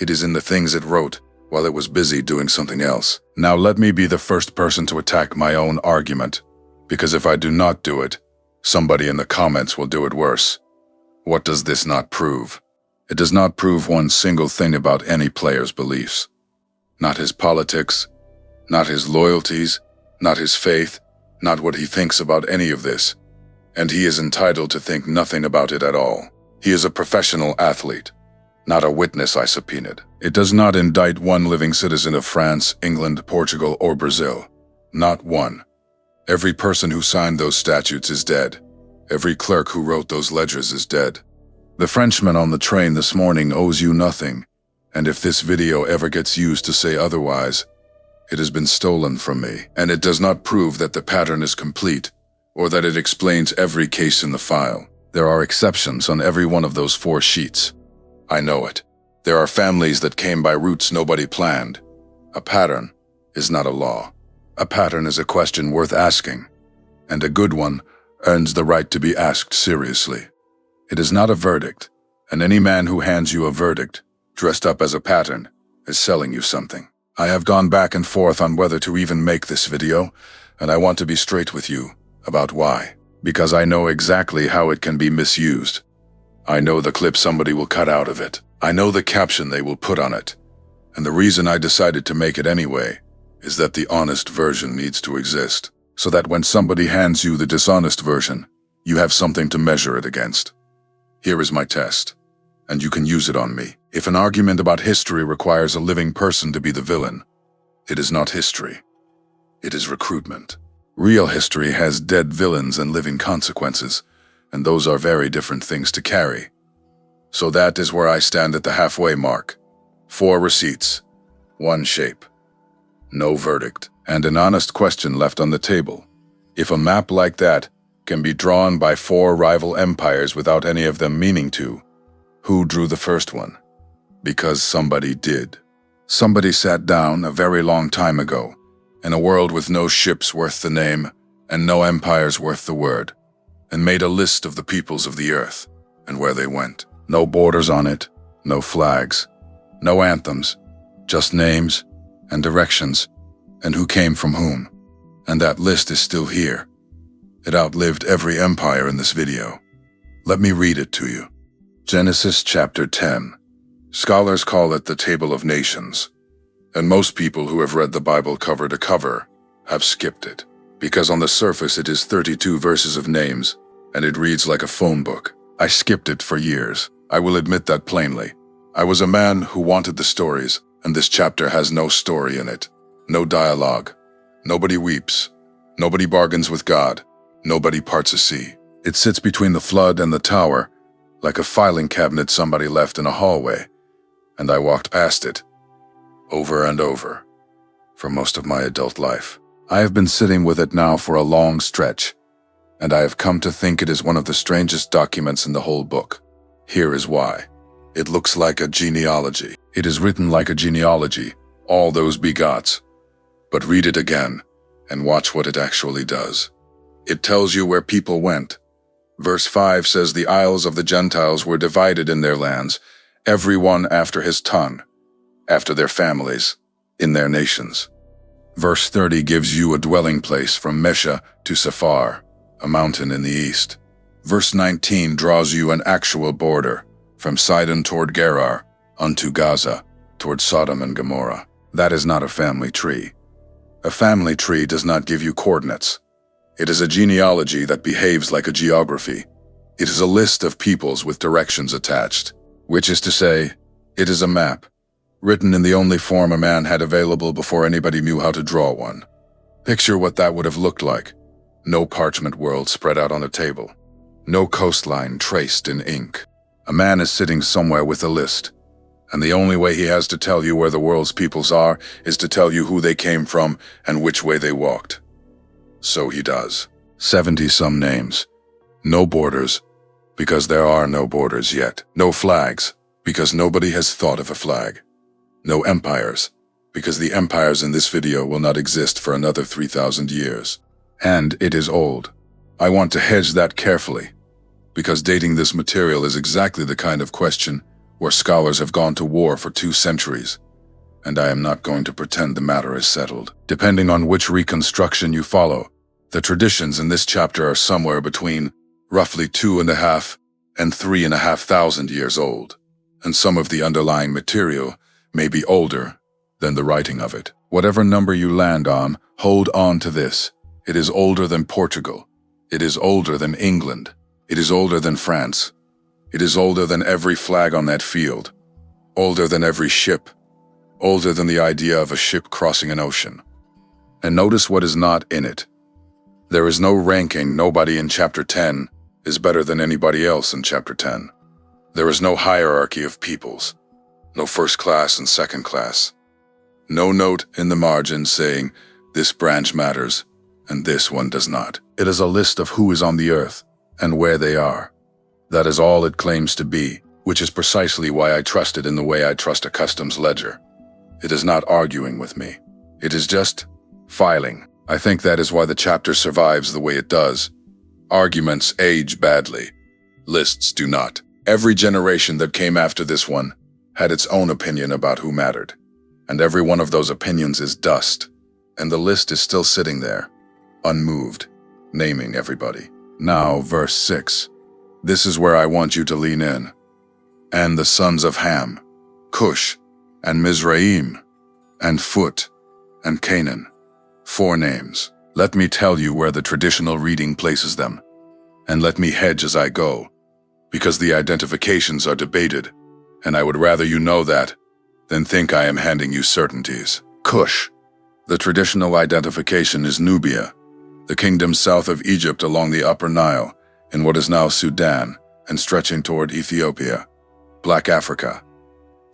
It is in the things it wrote while it was busy doing something else. Now let me be the first person to attack my own argument, because if I do not do it, somebody in the comments will do it worse. What does this not prove? It does not prove one single thing about any player's beliefs. Not his politics, not his loyalties, not his faith, not what he thinks about any of this. And he is entitled to think nothing about it at all. He is a professional athlete, not a witness I subpoenaed. It does not indict one living citizen of France, England, Portugal, or Brazil. Not one. Every person who signed those statutes is dead. Every clerk who wrote those ledgers is dead. The Frenchman on the train this morning owes you nothing, and if this video ever gets used to say otherwise, it has been stolen from me, and it does not prove that the pattern is complete, or that it explains every case in the file. There are exceptions on every one of those 4 sheets. I know it. There are families that came by routes nobody planned. A pattern is not a law. A pattern is a question worth asking, and a good one earns the right to be asked seriously. It is not a verdict, and any man who hands you a verdict, dressed up as a pattern, is selling you something. I have gone back and forth on whether to even make this video, and I want to be straight with you about why. Because I know exactly how it can be misused. I know the clip somebody will cut out of it. I know the caption they will put on it. And the reason I decided to make it anyway is that the honest version needs to exist, so that when somebody hands you the dishonest version, you have something to measure it against. Here is my test, and you can use it on me. If an argument about history requires a living person to be the villain, it is not history. It is recruitment. Real history has dead villains and living consequences, and those are very different things to carry. So that is where I stand at the halfway mark. 4 receipts, 1 shape, no verdict, and an honest question left on the table. If a map like that can be drawn by 4 rival empires without any of them meaning to, who drew the first one? Because somebody did. Somebody sat down a very long time ago, in a world with no ships worth the name and no empires worth the word, and made a list of the peoples of the earth and where they went. No borders on it, no flags, no anthems, just names and directions and who came from whom. And that list is still here. It outlived every empire in this video. Let me read it to you. Genesis chapter 10. Scholars call it the Table of Nations, and most people who have read the Bible cover to cover have skipped it, because on the surface it is 32 verses of names, and it reads like a phone book. I skipped it for years. I will admit that plainly. I was a man who wanted the stories, and this chapter has no story in it. No dialogue. Nobody weeps. Nobody bargains with God. Nobody parts a sea. It sits between the flood and the tower, like a filing cabinet somebody left in a hallway, and I walked past it, over and over, for most of my adult life. I have been sitting with it now for a long stretch, and I have come to think it is one of the strangest documents in the whole book. Here is why. It looks like a genealogy. It is written like a genealogy, all those begots. But read it again, and watch what it actually does. It tells you where people went. Verse 5 says the isles of the Gentiles were divided in their lands, every one after his tongue, after their families, in their nations. Verse 30 gives you a dwelling place from Mesha to Sephar, a mountain in the east. Verse 19 draws you an actual border, from Sidon toward Gerar, unto Gaza, toward Sodom and Gomorrah. That is not a family tree. A family tree does not give you coordinates. It is a genealogy that behaves like a geography. It is a list of peoples with directions attached, which is to say, it is a map, written in the only form a man had available before anybody knew how to draw one. Picture what that would have looked like. No parchment world spread out on a table. No coastline traced in ink. A man is sitting somewhere with a list, and the only way he has to tell you where the world's peoples are is to tell you who they came from and which way they walked. So he does. 70-some names. No borders, because there are no borders yet. No flags, because nobody has thought of a flag. No empires, because the empires in this video will not exist for another 3,000 years. And it is old. I want to hedge that carefully, because dating this material is exactly the kind of question where scholars have gone to war for 2 centuries, and I am not going to pretend the matter is settled. Depending on which reconstruction you follow, the traditions in this chapter are somewhere between roughly 2,500 and 3,500 years old, and some of the underlying material may be older than the writing of it. Whatever number you land on, hold on to this. It is older than Portugal. It is older than England. It is older than France. It is older than every flag on that field. Older than every ship. Older than the idea of a ship crossing an ocean. And notice what is not in it. There is no ranking. Nobody in Chapter 10 is better than anybody else in Chapter 10. There is no hierarchy of peoples. No first class and second class. No note in the margin saying, this branch matters and this one does not. It is a list of who is on the earth and where they are. That is all it claims to be, which is precisely why I trust it in the way I trust a customs ledger. It is not arguing with me. It is just filing. I think that is why the chapter survives the way it does. Arguments age badly. Lists do not. Every generation that came after this one had its own opinion about who mattered. And every one of those opinions is dust. And the list is still sitting there, unmoved, naming everybody. Now, verse 6. This is where I want you to lean in. And the sons of Ham, Cush, and Mizraim, and Phut, and Canaan. 4 names. Let me tell you where the traditional reading places them. And let me hedge as I go, because the identifications are debated, and I would rather you know that than think I am handing you certainties. Cush. The traditional identification is Nubia, the kingdom south of Egypt along the Upper Nile, in what is now Sudan, and stretching toward Ethiopia. Black Africa,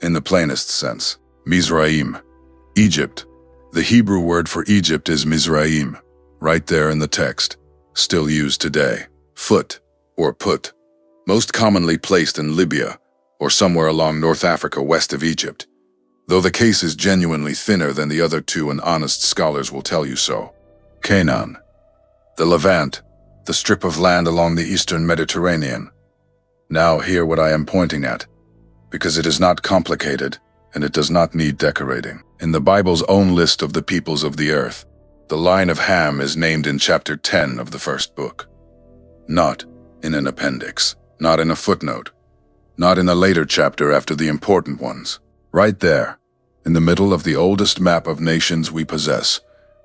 in the plainest sense. Mizraim. Egypt. The Hebrew word for Egypt is Mizraim, right there in the text, still used today. Phut, or Put, most commonly placed in Libya, or somewhere along North Africa west of Egypt, though the case is genuinely thinner than the other 2 and honest scholars will tell you so. Canaan. The Levant, the strip of land along the eastern Mediterranean. Now hear what I am pointing at, because it is not complicated and it does not need decorating. In the Bible's own list of the peoples of the earth, the line of Ham is named in chapter 10 of the first book. Not in an appendix, not in a footnote, not in a later chapter after the important ones. Right there, in the middle of the oldest map of nations we possess,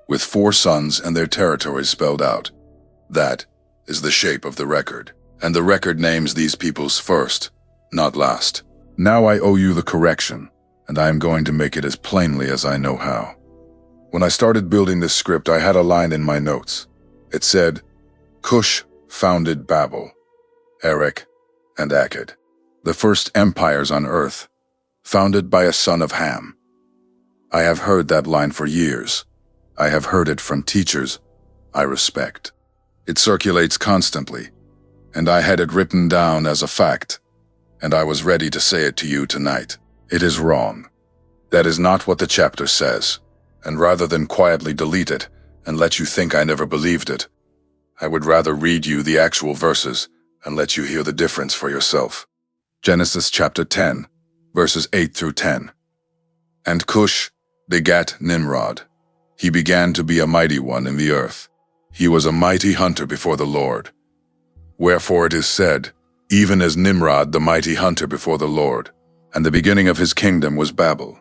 with 4 sons and their territories spelled out. That is the shape of the record, and the record names these peoples first, not last. Now I owe you the correction, and I am going to make it as plainly as I know how. When I started building this script, I had a line in my notes. It said, Cush founded Babel, Erech, and Akkad, the first empires on earth, founded by a son of Ham. I have heard that line for years. I have heard it from teachers I respect. It circulates constantly, and I had it written down as a fact, and I was ready to say it to you tonight. It is wrong. That is not what the chapter says, and rather than quietly delete it and let you think I never believed it, I would rather read you the actual verses and let you hear the difference for yourself. Genesis chapter 10, verses 8 through 10. And Cush begat Nimrod. He began to be a mighty one in the earth. He was a mighty hunter before the Lord. Wherefore it is said, even as Nimrod the mighty hunter before the Lord. And the beginning of his kingdom was Babel,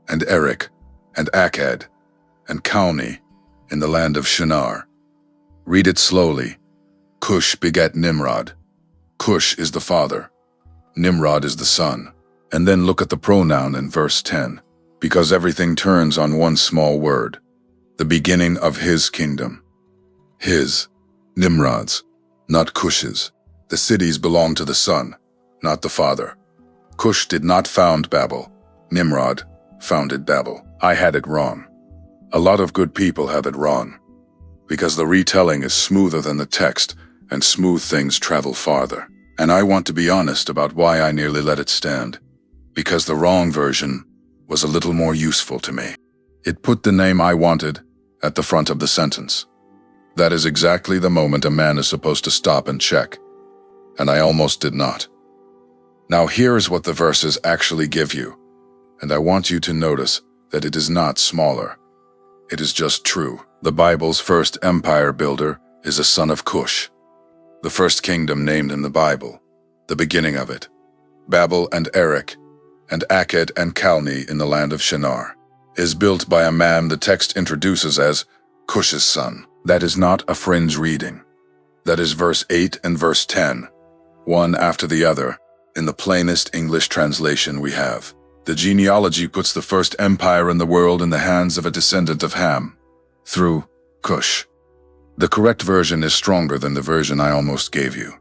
and Erech, and Akkad, and Calneh, in the land of Shinar. Read it slowly. Cush begat Nimrod. Cush is the father. Nimrod is the son. And then look at the pronoun in verse 10, because everything turns on one small word. The beginning of his kingdom. His, Nimrod's, not Cush's. The cities belong to the son. not the father. Cush did not found Babel. Nimrod founded Babel. I had it wrong. A lot of good people have it wrong, because the retelling is smoother than the text, and smooth things travel farther. And I want to be honest about why I nearly let it stand, because the wrong version was a little more useful to me. It put the name I wanted at the front of the sentence. That is exactly the moment a man is supposed to stop and check, and I almost did not. Now here is what the verses actually give you, and I want you to notice that it is not smaller. It is just true. The Bible's first empire builder is a son of Cush. The first kingdom named in the Bible, the beginning of it, Babel and Erech, and Akkad and Calneh in the land of Shinar, is built by a man the text introduces as Cush's son. That is not a fringe reading. That is verse 8 and verse 10, one after the other, in the plainest English translation we have. The genealogy puts the first empire in the world in the hands of a descendant of Ham, through Cush. The correct version is stronger than the version I almost gave you.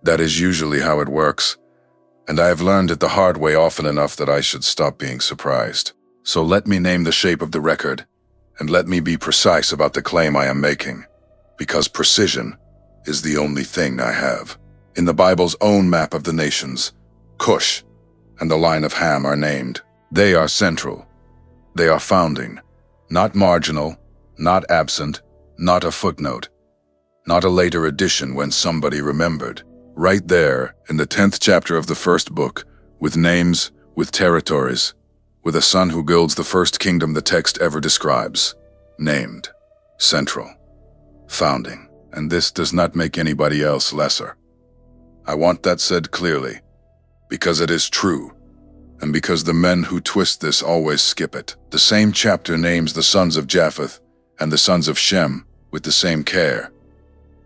That is usually how it works, and I have learned it the hard way often enough that I should stop being surprised. So let me name the shape of the record, and let me be precise about the claim I am making, because precision is the only thing I have. In the Bible's own map of the nations, Cush and the line of Ham are named. They are central. They are founding, not marginal, not absent, not a footnote, not a later addition when somebody remembered. Right there in the 10th chapter of the first book, with names, with territories, with a son who builds the first kingdom the text ever describes, named, central, founding, and this does not make anybody else lesser. I want that said clearly, because it is true, and because the men who twist this always skip it. The same chapter names the sons of Japheth and the sons of Shem with the same care.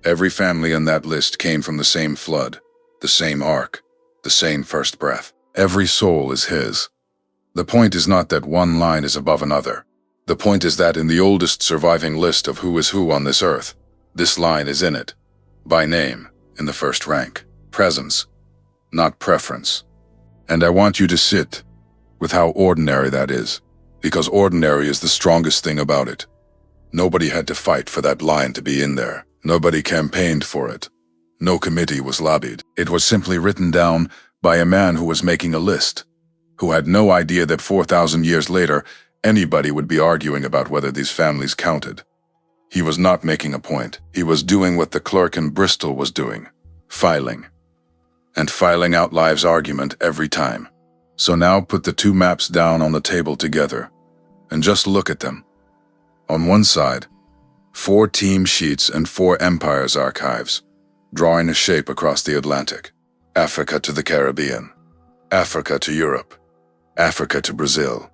Every family in that list came from the same flood, the same ark, the same first breath. Every soul is his. The point is not that one line is above another. The point is that in the oldest surviving list of who is who on this earth, this line is in it, by name, in the first rank. Presence, not preference. And I want you to sit with how ordinary that is, because ordinary is the strongest thing about it. Nobody had to fight for that line to be in there. Nobody campaigned for it. No committee was lobbied. It was simply written down by a man who was making a list, who had no idea that 4,000 years later, anybody would be arguing about whether these families counted. He was not making a point. He was doing what the clerk in Bristol was doing, filing. And filing out Live's argument every time. So now put the two maps down on the table together, and just look at them. On one side, 4 team sheets and 4 empires archives, drawing a shape across the Atlantic. Africa to the Caribbean, Africa to Europe, Africa to Brazil.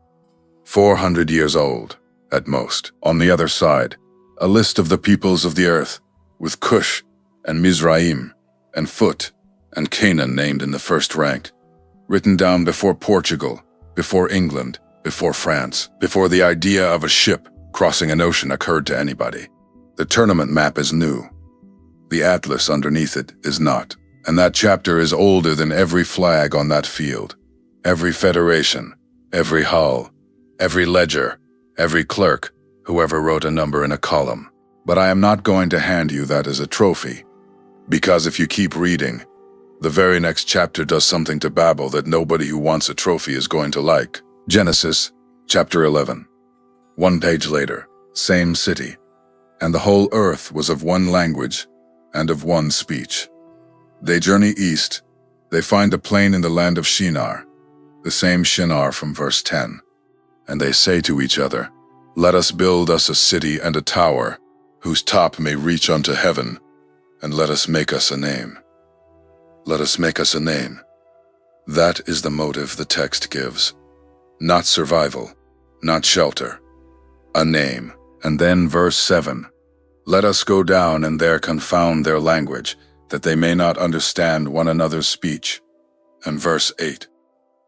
400 years old, at most. On the other side, a list of the peoples of the earth, with Cush and Mizraim and Phut and Canaan named in the first rank, written down before Portugal, before England, before France, before the idea of a ship crossing an ocean occurred to anybody. The tournament map is new. The atlas underneath it is not. And that chapter is older than every flag on that field, every federation, every hull, every ledger, every clerk, whoever wrote a number in a column. But I am not going to hand you that as a trophy, because if you keep reading, the very next chapter does something to Babel that nobody who wants a trophy is going to like. Genesis, chapter 11. 1 page later, same city, and the whole earth was of one language and of one speech. They journey east, they find a plain in the land of Shinar, the same Shinar from verse 10. And they say to each other, "Let us build us a city and a tower, whose top may reach unto heaven, and let us make us a name." Let us make us a name. That is the motive the text gives. Not survival, not shelter. A name. And then verse 7. Let us go down and there confound their language, that they may not understand one another's speech. And verse 8.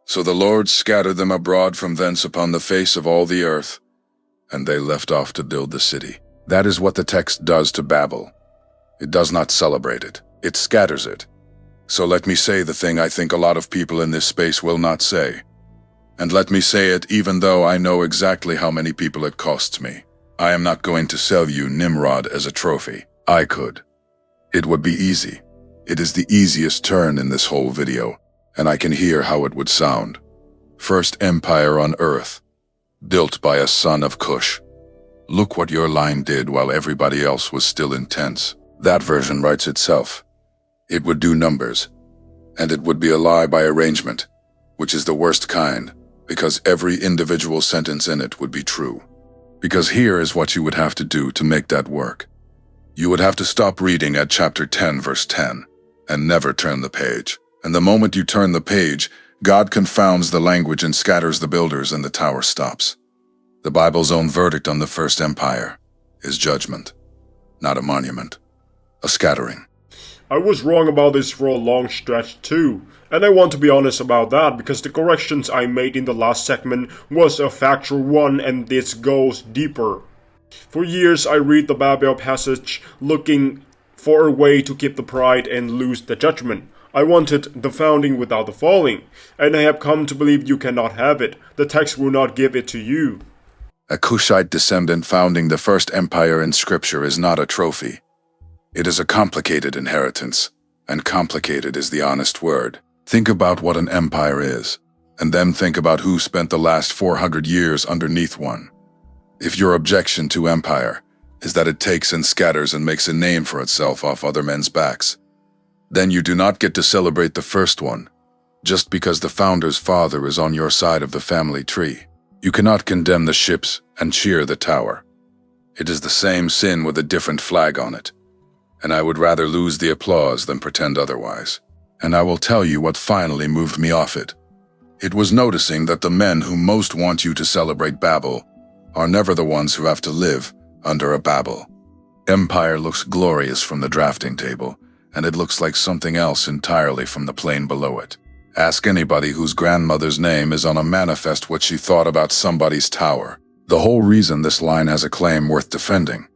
So the Lord scattered them abroad from thence upon the face of all the earth, and they left off to build the city. That is what the text does to Babel. It does not celebrate it. It scatters it. So let me say the thing I think a lot of people in this space will not say. And let me say it even though I know exactly how many people it costs me. I am not going to sell you Nimrod as a trophy. I could. It would be easy. It is the easiest turn in this whole video, and I can hear how it would sound. First empire on earth, built by a son of Cush. Look what your line did while everybody else was still intense. That version writes itself. It would do numbers, and it would be a lie by arrangement, which is the worst kind, because every individual sentence in it would be true. Because here is what you would have to do to make that work. You would have to stop reading at chapter 10, verse 10, and never turn the page. And the moment you turn the page, God confounds the language and scatters the builders, and the tower stops. The Bible's own verdict on the first empire is judgment, not a monument, a scattering. I was wrong about this for a long stretch too, and I want to be honest about that because the corrections I made in the last segment was a factual one and this goes deeper. For years I read the Bible passage looking for a way to keep the pride and lose the judgment. I wanted the founding without the falling, and I have come to believe you cannot have it. The text will not give it to you. A Cushite descendant founding the first empire in Scripture is not a trophy. It is a complicated inheritance, and complicated is the honest word. Think about what an empire is, and then think about who spent the last 400 years underneath one. If your objection to empire is that it takes and scatters and makes a name for itself off other men's backs, then you do not get to celebrate the first one, just because the founder's father is on your side of the family tree. You cannot condemn the ships and cheer the tower. It is the same sin with a different flag on it, and I would rather lose the applause than pretend otherwise. And I will tell you what finally moved me off it. It was noticing that the men who most want you to celebrate Babel are never the ones who have to live under a Babel. Empire looks glorious from the drafting table, and it looks like something else entirely from the plane below it. Ask anybody whose grandmother's name is on a manifest what she thought about somebody's tower. The whole reason this line has a claim worth defending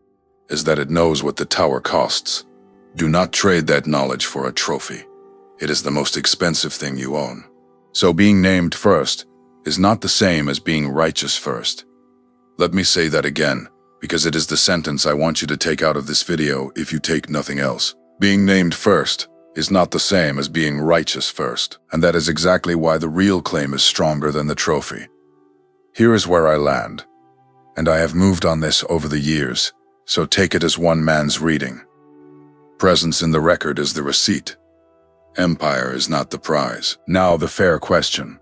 is that it knows what the tower costs. Do not trade that knowledge for a trophy. It is the most expensive thing you own. So being named first is not the same as being righteous first. Let me say that again, because it is the sentence I want you to take out of this video if you take nothing else. Being named first is not the same as being righteous first, and that is exactly why the real claim is stronger than the trophy. Here is where I land, and I have moved on this over the years, so take it as one man's reading. Presence in the record is the receipt. Empire is not the prize. Now the fair question,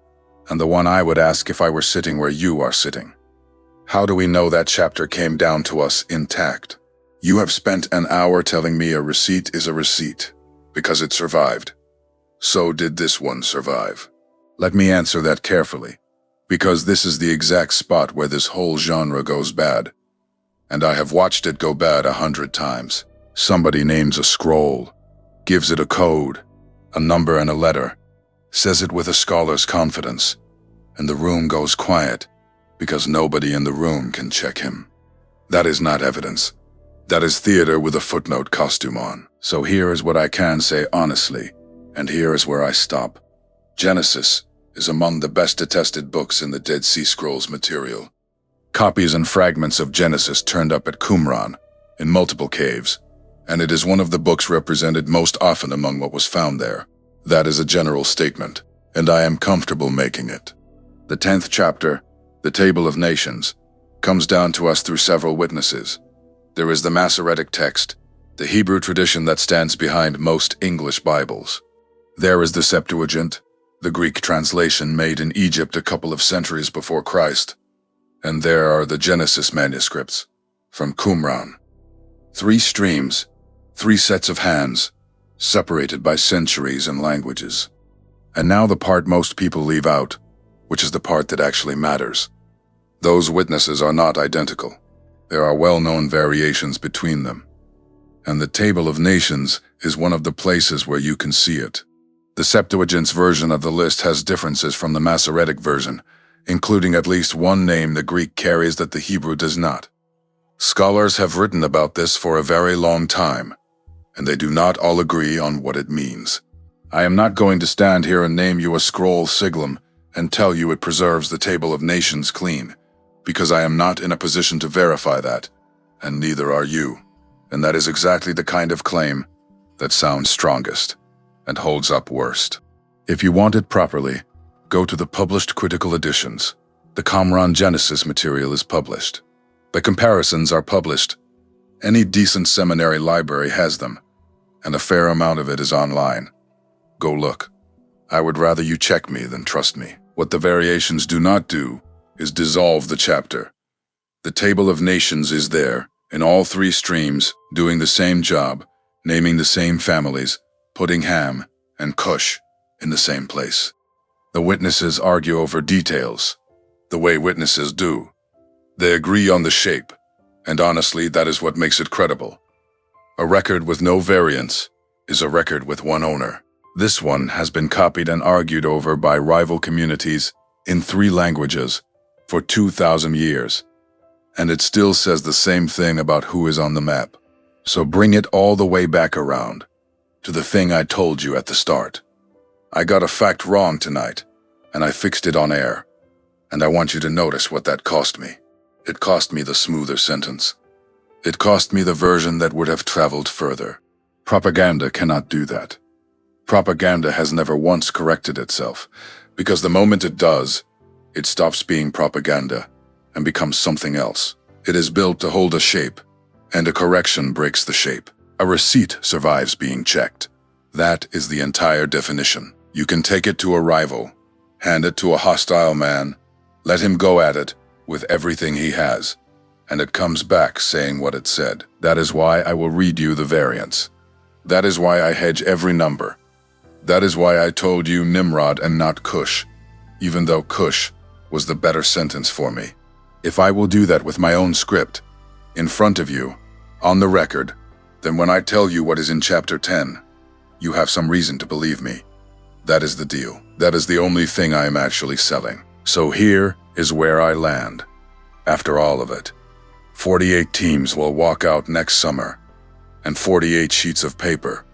and the one I would ask if I were sitting where you are sitting. How do we know that chapter came down to us intact? You have spent an hour telling me a receipt is a receipt, because it survived. So did this one survive? Let me answer that carefully, because this is the exact spot where this whole genre goes bad. And I have watched it go bad 100 times. Somebody names a scroll, gives it a code, a number and a letter, says it with a scholar's confidence, and the room goes quiet because nobody in the room can check him. That is not evidence. That is theater with a footnote costume on. So here is what I can say honestly, and here is where I stop. Genesis is among the best attested books in the Dead Sea Scrolls material. Copies and fragments of Genesis turned up at Qumran, in multiple caves, and it is one of the books represented most often among what was found there. That is a general statement, and I am comfortable making it. The 10th chapter, the Table of Nations, comes down to us through several witnesses. There is the Masoretic text, the Hebrew tradition that stands behind most English Bibles. There is the Septuagint, the Greek translation made in Egypt a couple of centuries before Christ. And there are the Genesis manuscripts, from Qumran. 3 streams, 3 sets of hands, separated by centuries and languages. And now the part most people leave out, which is the part that actually matters. Those witnesses are not identical. There are well-known variations between them. And the Table of Nations is one of the places where you can see it. The Septuagint's version of the list has differences from the Masoretic version, including at least one name the Greek carries that the Hebrew does not. Scholars have written about this for a very long time, and they do not all agree on what it means. I am not going to stand here and name you a scroll siglum and tell you it preserves the table of nations clean, because I am not in a position to verify that, and neither are you. And that is exactly the kind of claim that sounds strongest and holds up worst. If you want it properly, go to the published critical editions. The Qumran Genesis material is published. The comparisons are published. Any decent seminary library has them, and a fair amount of it is online. Go look. I would rather you check me than trust me. What the variations do not do is dissolve the chapter. The table of nations is there, in all three streams, doing the same job, naming the same families, putting Ham and Cush in the same place. The witnesses argue over details, the way witnesses do. They agree on the shape, and honestly, that is what makes it credible. A record with no variance is a record with one owner. This one has been copied and argued over by rival communities in 3 languages for 2,000 years, and it still says the same thing about who is on the map. So bring it all the way back around to the thing I told you at the start. I got a fact wrong tonight, and I fixed it on air, and I want you to notice what that cost me. It cost me the smoother sentence. It cost me the version that would have traveled further. Propaganda cannot do that. Propaganda has never once corrected itself, because the moment it does, it stops being propaganda and becomes something else. It is built to hold a shape, and a correction breaks the shape. A receipt survives being checked. That is the entire definition. You can take it to a rival, hand it to a hostile man, let him go at it with everything he has, and it comes back saying what it said. That is why I will read you the variants. That is why I hedge every number. That is why I told you Nimrod and not Cush, even though Cush was the better sentence for me. If I will do that with my own script, in front of you, on the record, then when I tell you what is in chapter 10, you have some reason to believe me. That is the deal. That is the only thing I am actually selling. So here is where I land. After all of it, 48 teams will walk out next summer, and 48 sheets of paper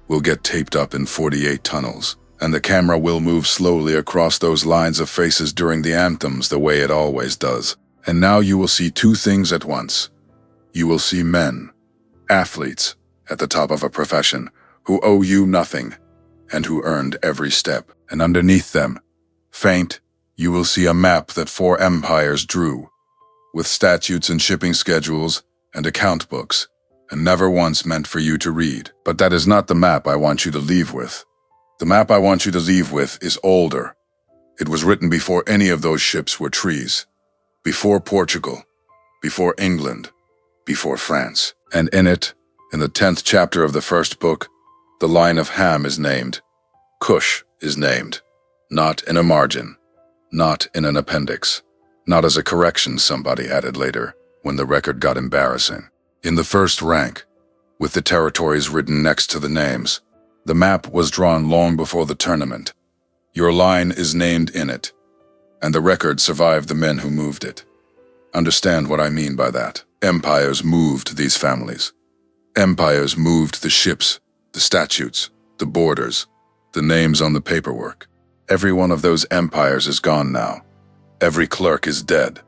will get taped up in 48 tunnels, and the camera will move slowly across those lines of faces during the anthems the way it always does. And now you will see 2 things at once. You will see men, athletes, at the top of a profession, who owe you nothing, and who earned every step. And underneath them, faint, you will see a map that 4 empires drew, with statutes and shipping schedules and account books, and never once meant for you to read. But that is not the map I want you to leave with. The map I want you to leave with is older. It was written before any of those ships were trees, before Portugal, before England, before France. And in it, in the 10th chapter of the first book, the line of Ham is named. Cush is named, not in a margin, not in an appendix, not as a correction somebody added later when the record got embarrassing. In the first rank, with the territories written next to the names, the map was drawn long before the tournament. Your line is named in it, and the record survived the men who moved it. Understand what I mean by that. Empires moved these families. Empires moved the ships, the statutes, the borders, the names on the paperwork. Every one of those empires is gone now. Every clerk is dead.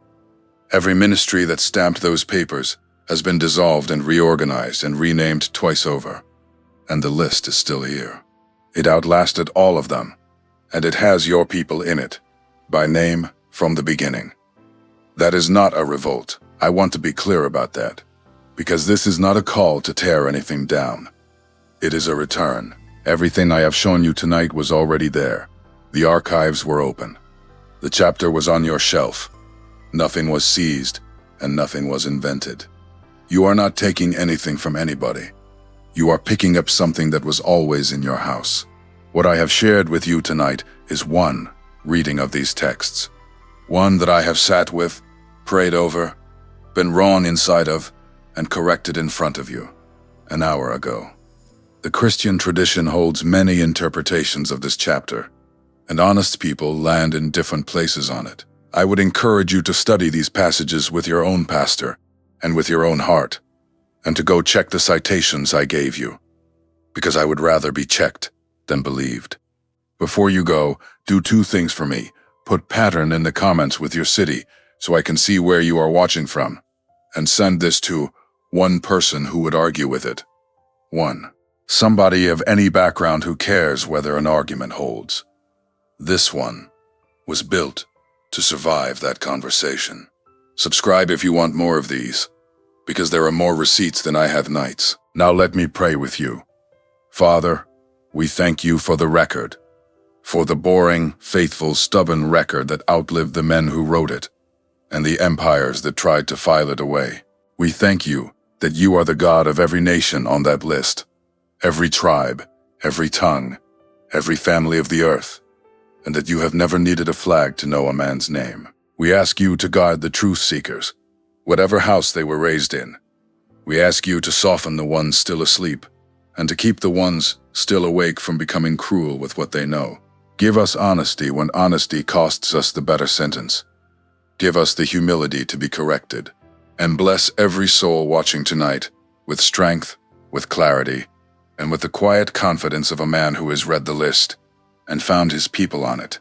Every ministry that stamped those papers has been dissolved and reorganized and renamed twice over. And the list is still here. It outlasted all of them, and it has your people in it, by name from the beginning. That is not a revolt. I want to be clear about that, because this is not a call to tear anything down. It is a return. Everything I have shown you tonight was already there. The archives were open. The chapter was on your shelf. Nothing was seized, and nothing was invented. You are not taking anything from anybody. You are picking up something that was always in your house. What I have shared with you tonight is one reading of these texts. One that I have sat with, prayed over, been wrong inside of, and corrected in front of you, an hour ago. The Christian tradition holds many interpretations of this chapter, and honest people land in different places on it. I would encourage you to study these passages with your own pastor and with your own heart, and to go check the citations I gave you, because I would rather be checked than believed. Before you go, do two things for me. Put pattern in the comments with your city so I can see where you are watching from, and send this to one person who would argue with it. 1. Somebody of any background who cares whether an argument holds. This one was built to survive that conversation. Subscribe if you want more of these, because there are more receipts than I have nights. Now let me pray with you. Father, we thank you for the record, for the boring, faithful, stubborn record that outlived the men who wrote it, and the empires that tried to file it away. We thank you that you are the God of every nation on that list, every tribe, every tongue, every family of the earth, and that you have never needed a flag to know a man's name. We ask you to guard the truth seekers, whatever house they were raised in. We ask you to soften the ones still asleep, and to keep the ones still awake from becoming cruel with what they know. Give us honesty when honesty costs us the better sentence. Give us the humility to be corrected, and bless every soul watching tonight with strength, with clarity, and with the quiet confidence of a man who has read the list and found his people on it.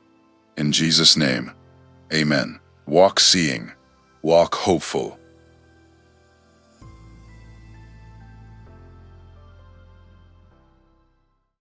In Jesus' name, amen. Walk seeing, walk hopeful,